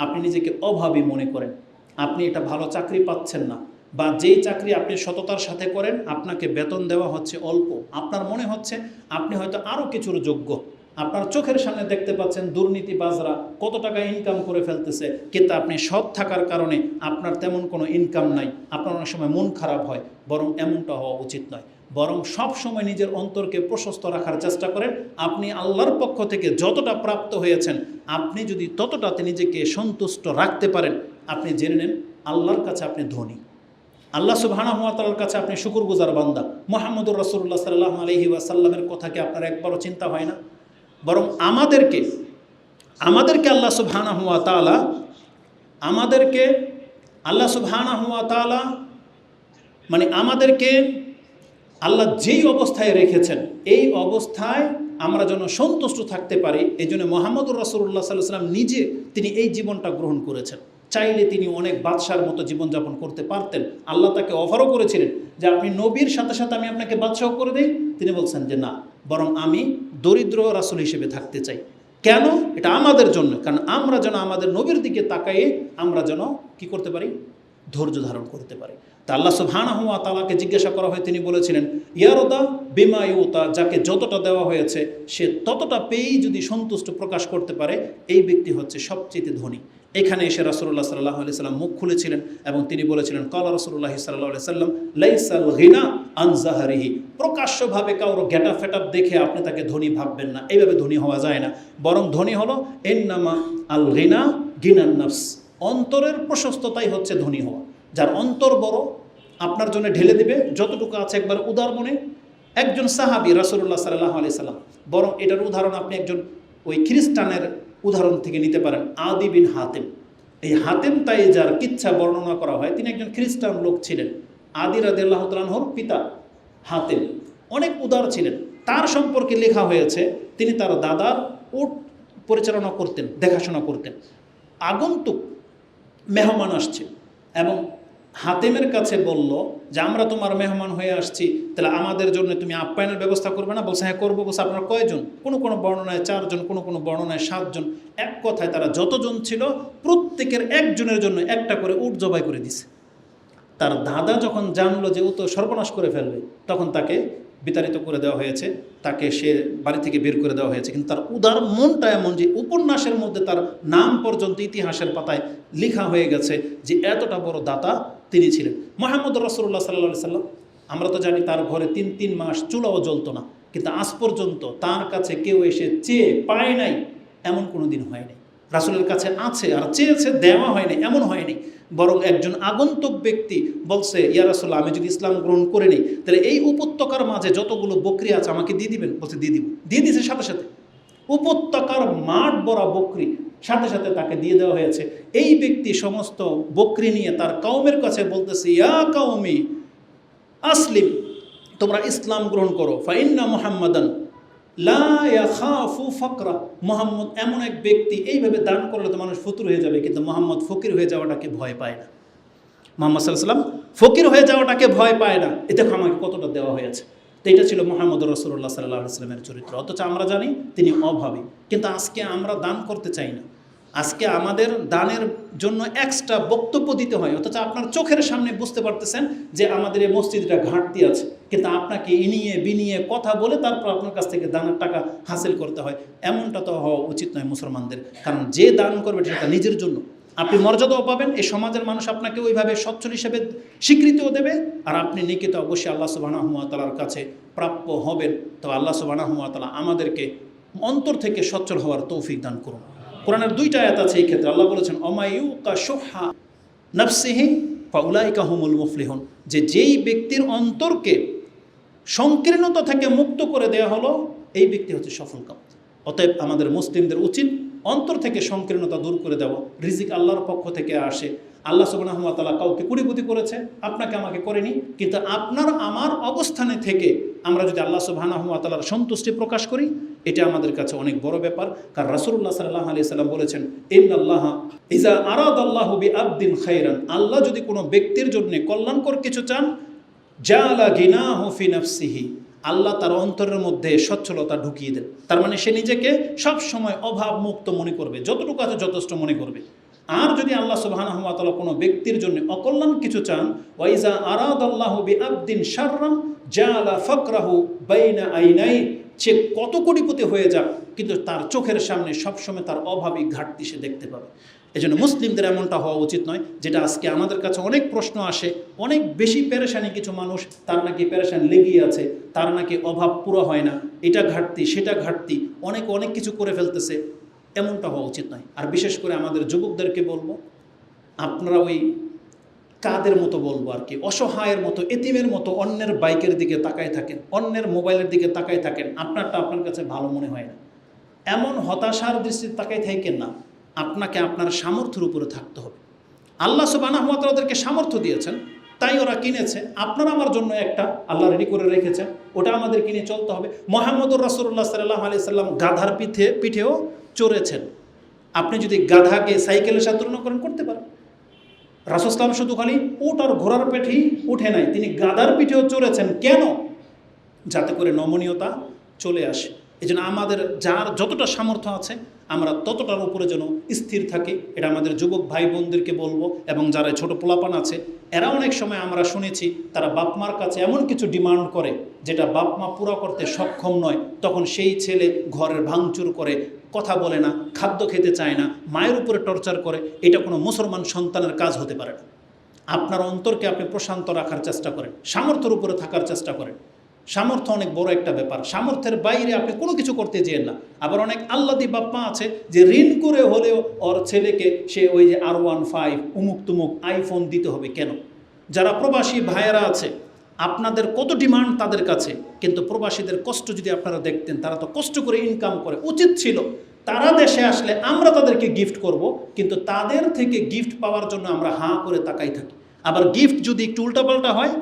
আপনি নিজেকে অভাবী মনে করেন, আপনি এটা ভালো চাকরি পাচ্ছেন না, বা যেই চাকরি আপনি সততার সাথে করেন আপনাকে বেতন দেওয়া হচ্ছে অল্প, আপনার মনে হচ্ছে আপনি হয়তো আরও কিছুর যোগ্য, আপনার চোখের সামনে দেখতে পাচ্ছেন দুর্নীতিবাজরা কত টাকা ইনকাম করে ফেলতেছে, কিন্তু আপনি সৎ থাকার কারণে আপনার তেমন কোনো ইনকাম নাই, আপনার অনেক সময় মন খারাপ হয়। বরং এমনটা হওয়া উচিত নয়, বরং সব সময় নিজের অন্তরকে প্রশস্ত রাখার চেষ্টা করেন। আপনি আল্লাহর পক্ষ থেকে যতটা প্রাপ্ত হয়েছেন, আপনি যদি ততটাতে নিজেকে সন্তুষ্ট রাখতে পারেন, আপনি জেনে নেন আল্লাহর কাছে আপনি ধনী, আল্লাহ সুবহানাহু ওয়া তাআলার কাছে আপনি শুকরগুজার বান্দা। মুহাম্মদুর রাসূলুল্লাহ সাল্লাল্লাহু আলাইহি ওয়াসাল্লামের কথা কি আপনার একবারও চিন্তা হয় না? বরং আমাদেরকে আল্লাহ সুবহানাহু ওয়া তাআলা মানে আমাদেরকে আল্লাহ যেই অবস্থায় রেখেছেন এই অবস্থায় আমরা যেন সন্তুষ্ট থাকতে পারি, এই জন্য মুহাম্মদুর রাসূলুল্লাহ সাল্লাল্লাহু আলাইহি ওয়াসাল্লাম নিজে তিনি এই জীবনটা গ্রহণ করেছেন। চাইলে তিনি অনেক বাদশার মতো জীবনযাপন করতে পারতেন, আল্লাহ তাকে অফারও করেছিলেন যে আপনি নবীর সাথে সাথে আমি আপনাকে বাদশাহ করে দেই, তিনি বলছেন যে না, বরং আমি দরিদ্র রাসূল হিসেবে থাকতে চাই। কেন? এটা আমাদের জন্য, কারণ আমরা যেন আমাদের নবীর দিকে তাকায়ে আমরা যেন কি করতে পারি, ধৈর্য ধারণ করতে পারি। তা আল্লাহ সুবহানাহু ওয়া তাআলাকে জিজ্ঞাসা করা হয়, তিনি বলেছিলেন ইয়ারদা বিমা ইউতা, যাকে যতটা দেওয়া হয়েছে সে ততটা পেয়েই যদি সন্তুষ্ট প্রকাশ করতে পারে, এই ব্যক্তি হচ্ছে সবচেয়ে ধনী। এখানে এসে রাসূলুল্লাহ সাল্লাল্লাহু আলাইহি সাল্লাম মুখ খুলেছিলেন এবং তিনি বলেছিলেন ক্বালা রাসূলুল্লাহ সাল্লাল্লাহু আলাইহি সাল্লাম লাইসাল গিনা আন যাহরিহি, প্রকাশ্যভাবে কারো গেটআপ ফেটআপ দেখে আপনি তাকে ধনী ভাববেন না, এইভাবে ধনী হওয়া যায় না। বরং ধনী হলো ইন্নামা আল গিনা গিনান নাফস, অন্তরের প্রশস্ততাই হচ্ছে ধনী হওয়া। যার অন্তর বড় আপনার জন্য ঢেলে দিবে যতটুকু আছে একবার উদার মনে। একজন সাহাবী রাসূলুল্লাহ সাল্লাল্লাহু আলাইহি সাল্লাম, বরং এটার উদাহরণ আপনি একজন ওই খ্রিস্টানের উদাহরণ থেকে নিতে পারেন, আদি বিন হাতেম। এই হাতেম তাই যার কিচ্ছা বর্ণনা করা হয়, তিনি একজন খ্রিস্টান লোক ছিলেন। আদি রাদিয়াল্লাহু তাআলা আনহুর পিতা হাতেম অনেক উদার ছিলেন। তার সম্পর্কে লেখা হয়েছে তিনি তার দাদার উট পরিচালনা করতেন, দেখাশোনা করতেন। আগন্তুক মেহমান আসছে এবং হাতেমের কাছে বলল যে আমরা তোমার মেহমান হয়ে আসছি, তাহলে আমাদের জন্য তুমি আপ্যায়নের ব্যবস্থা করবে না? বলছে হ্যাঁ করবো। বলছে আপনারা কয়জন? কোনো কোনো বর্ণনায় 4 জন, কোনো কোনো বর্ণনায় 7 জন। এক কথায় তারা যতজন ছিল প্রত্যেকের একজনের জন্য একটা করে উট জবাই করে দিছে। তার দাদা যখন জানলো যে ও তো সর্বনাশ করে ফেলবে, তখন তাকে বিতাড়িত করে দেওয়া হয়েছে, তাকে সে বাড়ি থেকে বের করে দেওয়া হয়েছে। কিন্তু তার উদার মনটা এমন যে উপন্যাসের মধ্যে তার নাম পর্যন্ত ইতিহাসের পাতায় লেখা হয়ে গেছে যে এতটা বড় দাতা তিনি ছিলেন। মুহাম্মদ রাসূলুল্লাহ সাল্লাল্লাহু আলাইহি সাল্লাম, আমরা তো জানি তার ঘরে 3 মাস চুলাও জ্বলতো না, কিন্তু আজ পর্যন্ত তার কাছে কেউ এসে চেয়ে পায় নাই এমন কোনো দিন হয়নি। রাসূলের কাছে আছে আর চেয়েছে, দেওয়া হয়নি এমন হয়নি। বরং একজন আগন্তুক ব্যক্তি বলছে ইয়া রাসূলুল্লাহ, আমি যদি ইসলাম গ্রহণ করে নিই তাহলে এই উপত্যকার মাঝে যতগুলো বকরি আছে আমাকে দিয়ে দিবেন? বলছে দিয়ে দিব। দিয়ে দিয়েছে সাথে সাথে, উপত্যকার মাঠ বড়া বকরি সাথে সাথে তাকে দিয়ে দেওয়া হয়েছে। এই ব্যক্তি সমস্ত বকরি নিয়ে তার কওমের কাছে বলতেছে ইয়া কওমি আসলিম, তোমরা ইসলাম গ্রহণ করো, ফাইন্না মুহাম্মাদান লা ইয়াখাফু ফাকরা, মুহাম্মদ এমন এক ব্যক্তি, এইভাবে দান করলে তো মানুষ ফতুর হয়ে যাবে, কিন্তু মুহাম্মদ ফকির হয়ে যাওয়াটাকে ভয় পায় না। মুহাম্মদ সাল্লাল্লাহু আলাইহি ওয়াসাল্লাম ফকির হয়ে যাওয়াটাকে ভয় পায় না। এ দেখো আমাকে কতটা দেওয়া হয়েছে। তো এটা ছিল মুহাম্মদ রাসূলুল্লাহ সাল্লাল্লাহু আলাইহি ওয়াসাল্লামের চরিত্র। অথচ আমরা জানি তিনি অভাবী, কিন্তু আজকে আমরা দান করতে চাই না। আজকে আমাদের দানের জন্য এক্সট্রা বক্তব্য দিতে হয়, অথচ আপনার চোখের সামনে বুঝতে পারতেছেন যে আমাদের এই মসজিদটা ঘাটতি আছে, কিন্তু আপনাকে ইনিয়ে বিনিয়ে কথা বলে তারপর আপনার কাছ থেকে দানের টাকা হাসিল করতে হয়। এমনটা তো হওয়া উচিত নয় মুসলমানদের, কারণ যে দান করবে সেটা নিজের জন্য। আপনি মর্যাদাও পাবেন, এই সমাজের মানুষ আপনাকে ওইভাবে সচ্ছল হিসেবে স্বীকৃতিও দেবে, আর আপনি নিকিত অবশ্যই আল্লাহ সুবহানাহু ওয়া তাআলার কাছে প্রাপ্য হবেন। তো আল্লাহ সুবহানাহু ওয়া তাআলা আমাদেরকে অন্তর থেকে সচ্ছল হওয়ার তৌফিক দান করুন। কোরআনের 2টা আয়াত আছে এই ক্ষেত্রে। আল্লাহ বলেছেন অমায়ুকা শুহা নাফসিহি ফাউলাইকা হুমুল মুফলিহুন, যে যেই ব্যক্তির অন্তরকে সংকীর্ণতা থেকে মুক্ত করে দেওয়া হলো এই ব্যক্তি হচ্ছে সফলকাম। অতএব আমাদের মুসলিমদের উচিত অন্তর থেকে সংকীর্ণতা দূর করে দেওয়া। রিজিক আল্লাহর পক্ষ থেকে আসে। আল্লাহ সুবহানাহু ওয়া তাআলা কাউকে কুড়িপুতি করেছে, আপনাকে আমাকে করেনি, কিন্তু আপনার আমার অবস্থানে থেকে আমরা যদি আল্লাহ সুবহানাহু ওয়া তাআলার সন্তুষ্টি প্রকাশ করি, এটা আমাদের কাছে অনেক বড় ব্যাপার। কারণ রাসূলুল্লাহ সাল্লাল্লাহু আলাইহি সাল্লাম বলেছেন ইন্নাল্লাহা ইযা আরাদাল্লাহু বিআবদিন খায়রান, আল্লাহ যদি কোনো ব্যক্তির জন্য কল্যাণকর কিছু চান, জাআলা গিনাহু ফি নাফসিহি, আল্লাহ তার অন্তরের মধ্যে সচ্ছলতা ঢুকিয়ে দেন। তার মানে সে নিজেকে সব সময় অভাব মুক্ত মনে করবে, যতটুকু আছে যথেষ্ট মনে করবে। আর যদি আল্লাহ সুবহানাহু ওয়া তাআলা কোনো ব্যক্তির জন্য অকল্যাণ কিছু চান, ওয়াইজা আরাদাল্লাহু বিআবদিন শাররান জাআলা ফাকরাহু বাইনা আইনাই, সে কত কোটিপতি হয়ে যাক কিন্তু তার চোখের সামনে সবসময় তার অভাবী ঘাটতি সে দেখতে পাবে। এজন্য মুসলিমদের এমনটা হওয়া উচিত নয়, যেটা আজকে আমাদের কাছে অনেক প্রশ্ন আসে, অনেক বেশি পেরেশানি কিছু মানুষ, তার নাকি পেরেশান লেগেই আছে, তার নাকি অভাব পুরো হয় না, এটা ঘাটতি সেটা ঘাটতি, অনেক কিছু করে ফেলতেছে। এমনটা হওয়া উচিত নয়। আর বিশেষ করে আমাদের যুবকদেরকে বলবো, আপনারা ওই কাদের মতো বলবো আর কি, অসহায়ের মতো, এতিমের মতো অন্যের বাইকের দিকে তাকায় থাকেন, অন্যের মোবাইলের দিকে তাকায় থাকেন, আপনারটা আপনার কাছে ভালো মনে হয় না। এমন হতাশার দৃষ্টিতে তাকায় থাকেন না, আপনাকে আপনার সামর্থ্যের উপরে থাকতে হবে। আল্লাহ সুবহানাহু ওয়া তাআলা ওদেরকে সামর্থ্য দিয়েছেন, তাই ওরা কিনেছে। আপনার আমার জন্য একটা আল্লাহ রেডি করে রেখেছেন, ওটা আমাদের কিনে চলতে হবে। মুহাম্মদুর রাসূলুল্লাহ সাল্লাল্লাহু আলাইহি সাল্লাম গাধার পিঠেও চড়েছেন। আপনি যদি গাধাকে সাইকেলের সাথে তুলনা করেন, করতে পারেন। রাসূল সাল্লাল্লাহু আলাইহি ওয়াসাল্লাম শুধু খালি উট আর ঘোড়ার পিঠেই উঠে নাই, তিনি গাধার পিঠেও চড়েছেন। কেন? যাতে করে নমনীয়তা চলে আসে। এই জন্য আমাদের যার যতটা সামর্থ্য আছে আমরা ততটার উপরে যেন স্থির থাকি, এটা আমাদের যুবক ভাই বোনদেরকে বলবো। এবং যারা ছোট পোলাপান আছে, এরা অনেক সময় আমরা শুনেছি তারা বাপমার কাছে এমন কিছু ডিমান্ড করে যেটা বাপমা পুরো করতে সক্ষম নয়, তখন সেই ছেলে ঘরের ভাঙচুর করে, কথা বলে না, খাদ্য খেতে চায় না, মায়ের উপরে টর্চার করে। এটা কোনো মুসলমান সন্তানের কাজ হতে পারে না। আপনার অন্তরকে আপনি প্রশান্ত রাখার চেষ্টা করেন, সামর্থ্যের উপরে থাকার চেষ্টা করেন। সামর্থ্য অনেক বড় একটা ব্যাপার, সামর্থ্যের বাইরে আপনি কোনো কিছু করতে চেয়েন না। আবার অনেক আল্লাদি বাপ্পা আছে যে ঋণ করে হলেও ওর ছেলেকে সে ওই যে R15 উমুক তুমুক আইফোন দিতে হবে। কেন? যারা প্রবাসী ভাইয়েরা আছে, আপনাদের কত ডিমান্ড তাদের কাছে, কিন্তু প্রবাসীদের কষ্ট যদি আপনারা দেখতেন, তারা তো কষ্ট করে ইনকাম করে। উচিত ছিল তারা দেশে আসলে আমরা তাদেরকে গিফট করব, কিন্তু তাদের থেকে গিফট পাওয়ার জন্য আমরা হাঁ করে তাকাই থাকি। আবার গিফট যদি একটু উল্টাপাল্টা হয়,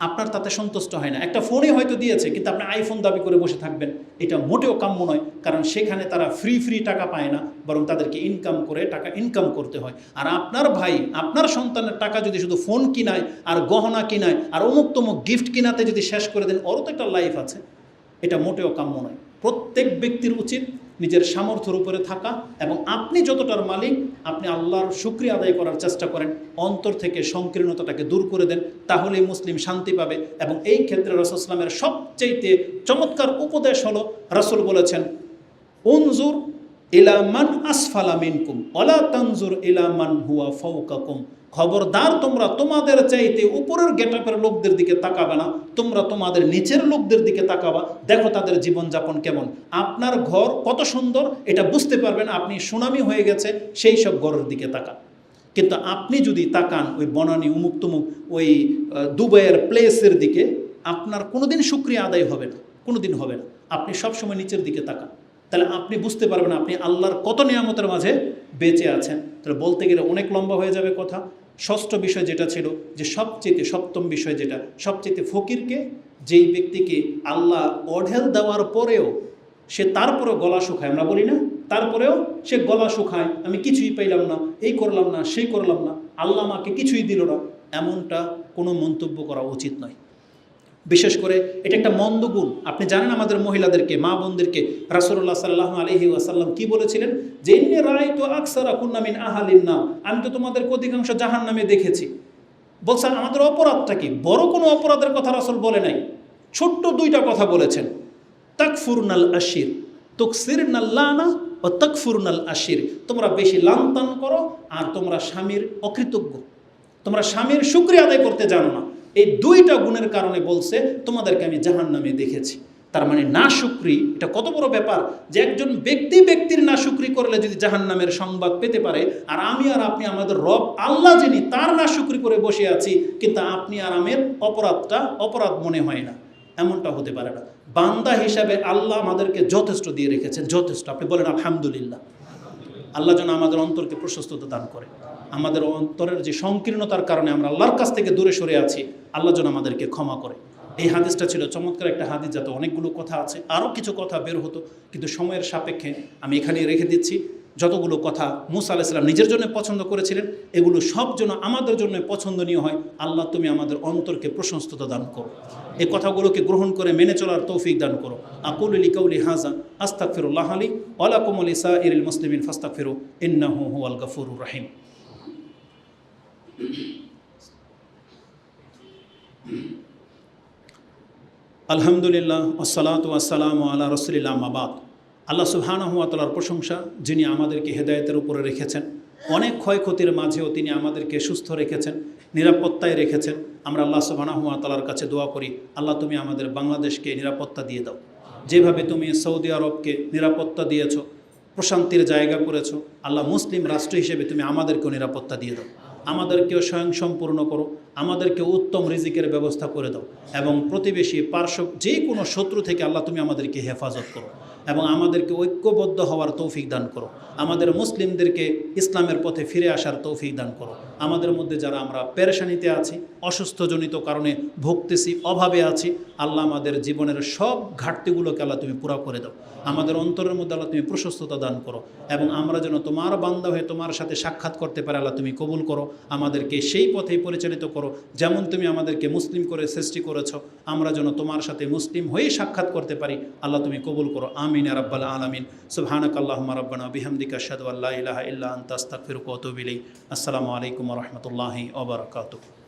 আপনার তাতে সন্তুষ্ট হয় না। একটা ফোনই হয়তো দিয়েছে, কিন্তু আপনি আইফোন দাবি করে বসে থাকবেন, এটা মোটেও কাম্য নয়। কারণ সেখানে তারা ফ্রি টাকা পায় না, বরং তাদেরকে ইনকাম করে টাকা ইনকাম করতে হয়। আর আপনার ভাই, আপনার সন্তানের টাকা যদি শুধু ফোন কিনায় আর গহনা কিনায় আর অমুক তমুক গিফট কিনাতে যদি শেষ করে দেন, ওরও তো একটা লাইফ আছে, এটা মোটেও কাম্য নয়। প্রত্যেক ব্যক্তির উচিত নিজের সামর্থ্যের উপরে থাকা, এবং আপনি যতটার মালিক আপনি আল্লাহর শুকরিয়া আদায় করার চেষ্টা করেন, অন্তর থেকে সংকীর্ণতাটাকে দূর করে দেন, তাহলেই মুসলিম শান্তি পাবে। এবং এই ক্ষেত্রে রাসূল সাল্লাল্লাহু আলাইহি ওয়াসাল্লামের সবচেয়ে চমৎকার উপদেশ হলো, রাসূল বলেছেন, উনজুর ইলা মান আসফালা মিনকুম ওয়ালা তানজুর ইলা মান হুয়া ফাওকাকুম। খবরদার, তোমরা তোমাদের চাইতে উপরের গেটআপের লোকদের দিকে তাকাবে না, তোমরা তোমাদের নিচের লোকদের দিকে তাকাবা। দেখো তাদের জীবনযাপন কেমন। আপনার ঘর কত সুন্দর এটা বুঝতে পারবেন আপনি সুনামি হয়ে গেছে সেই সব ঘরের দিকে তাকান। কিন্তু আপনি যদি তাকান ওই বনানী উমুক তুমুক ওই দুবাইয়ের প্লেসের দিকে, আপনার কোনোদিন শুকরিয়া আদায় হবে না, কোনোদিন হবে না। আপনি সবসময় নিচের দিকে তাকান, তাহলে আপনি বুঝতে পারবেন আপনি আল্লাহর কত নিয়ামতের মাঝে বেঁচে আছেন। তাহলে বলতে গেলে অনেক লম্বা হয়ে যাবে কথা। ষষ্ঠ বিষয় যেটা ছিল, যে সবচেয়ে সপ্তম বিষয় যেটা, সবচেয়ে ফকিরকে, যেই ব্যক্তিকে আল্লাহ অঢেল দেওয়ার পরেও সে তারপরেও গলা শুকায়, আমরা বলি না, তারপরেও সে গলা শুকায়, আমি কিছুই পাইলাম না, এই করলাম না, সেই করলাম না, আল্লাহ আমাকে কিছুই দিল না, এমনটা কোনো মন্তব্য করা উচিত নয়। বিশেষ করে এটা একটা মন্দ গুণ। আপনি জানেন আমাদের মহিলাদেরকে, মা বোনদেরকে রাসূলুল্লাহ সাল্লাল্লাহু আলাইহি ওয়াসাল্লাম কি বলেছিলেন, যে ইন্নী রাআইতু আকসারা কুন্না মিন আহলিন নার, আমি তো তোমাদের অধিকাংশ জাহান্নামে দেখেছি। বলছেন আমাদের অপরাধটা কি? বড় কোনো অপরাধের কথা রাসূল বলে নাই, ছোট্ট দুইটা কথা বলেছেন, তাকফুরনাল আশির, তুকসিরনাল লানা ও তাকফুরনাল আশির। তোমরা বেশি লানতান করো আর তোমরা স্বামীর অকৃতজ্ঞ, তোমরা স্বামীর শুকরিয়া আদায় করতে জানো না। এই দুইটা গুণের কারণে বলছে তোমাদেরকে আমি জাহান্নামে দেখেছি। তার মানে না শুকরি, এটা কত বড় ব্যাপার যে একজন ব্যক্তির না শুকরি করলে যদি জাহান্নামের সংবাদ পেতে পারে, আর আমি আর আপনি আমাদের রব আল্লাহ যিনি তার না শুকরি করে বসে আছি, কিন্তু আপনি আর আমের অপরাধটা অপরাধ মনে হয় না, এমনটা হতে পারে না। বান্দা হিসাবে আল্লাহ আমাদেরকে যথেষ্ট দিয়ে রেখেছেন, যথেষ্ট। আপনি বলেন আলহামদুলিল্লাহ। আল্লাহ যেন আমাদের অন্তরকে প্রশস্ততা দান করে, আমাদের অন্তরের যে সংকীর্ণতার কারণে আমরা আল্লাহর কাছ থেকে দূরে সরে আছি, আল্লাহ যেন আমাদেরকে ক্ষমা করে। এই হাদিসটা ছিল চমৎকার একটা হাদিস, যাতে অনেকগুলো কথা আছে, আরও কিছু কথা বের হতো, কিন্তু সময়ের সাপেক্ষে আমি এখানেই রেখে দিচ্ছি। যতগুলো কথা মুসা আলাইহিস সালাম নিজের জন্য পছন্দ করেছিলেন, এগুলো সব যেন আমাদের জন্য পছন্দনীয় হয়। আল্লাহ তুমি আমাদের অন্তরকে প্রশস্ততা দান করো, এই কথাগুলোকে গ্রহণ করে মেনে চলার তৌফিক দান করো। আকুলু লিকাউলি হাযা আস্তাগফিরুল্লাহ লি ওয়া লাকুম ওয়া লিসাইরিল মুসলিমিন ফাস্তাগফিরু ইন্নাহু হুয়াল গাফুরুর রহিম। আলহামদুলিল্লাহ ওয়াসসালাতু ওয়াসসালামু আলা রাসূলিল্লাহ আম্মা বাদ। আল্লাহ সুবহানাহু ওয়া তাআলার প্রশংসা, যিনি আমাদেরকে হেদায়েতের উপরে রেখেছেন, অনেক ক্ষয়ক্ষতির মাঝেও তিনি আমাদেরকে সুস্থ রেখেছেন, নিরাপত্তায় রেখেছেন। আমরা আল্লাহ সুবহানাহু ওয়া তাআলার কাছে দোয়া করি, আল্লাহ তুমি আমাদের বাংলাদেশকে নিরাপত্তা দিয়ে দাও। যেভাবে তুমি সৌদি আরবকে নিরাপত্তা দিয়েছ, প্রশান্তির জায়গা করেছো, আল্লাহ মুসলিম রাষ্ট্র হিসেবে তুমি আমাদেরকেও নিরাপত্তা দিয়ে দাও। আমাদেরকেও স্বয়ংসম্পূর্ণ করো, আমাদেরকে উত্তম রিজিকের ব্যবস্থা করে দাও, এবং প্রতিবেশী পার্শ্ব যে কোনো শত্রু থেকে আল্লাহ তুমি আমাদেরকে হেফাজত করো, এবং আমাদেরকে ঐক্যবদ্ধ হওয়ার তৌফিক দান করো। আমাদের মুসলিমদেরকে ইসলামের পথে ফিরে আসার তৌফিক দান করো। আমাদের মধ্যে যারা আমরা পেরেশানিতে আছি, অসুস্থজনিত কারণে ভুগতেছি, অভাবে আছি, আল্লাহ আমাদের জীবনের সব ঘাটতিগুলোকে আল্লাহ তুমি পুরা করে দাও। আমাদের অন্তরের মধ্যে আল্লাহ তুমি প্রশস্ততা দান করো, এবং আমরা যেন তোমার বান্দা হয়ে তোমার সাথে সাক্ষাৎ করতে পারে আল্লাহ তুমি কবুল করো। আমাদেরকে সেই পথেই পরিচালিত করো যেমন তুমি আমাদেরকে মুসলিম করে সৃষ্টি করেছ। আমরা যেন তোমার সাথে মুসলিম হয়েই সাক্ষাৎ করতে পারি, আল্লাহ তুমি কবুল করো। আমিন ইয়া রাব্বাল আলামিন। সুবহানাকাল্লাহুম্মা রাব্বানা বিহামদিকা আশহাদু আল্লা ইলাহা ইল্লা আনতা আস্তাগফিরুকা ওয়া আতুবু ইলাইক। আসসালামু আলাইকুম ওয়া রাহমাতুল্লাহি ওয়া বারাকাতুহু।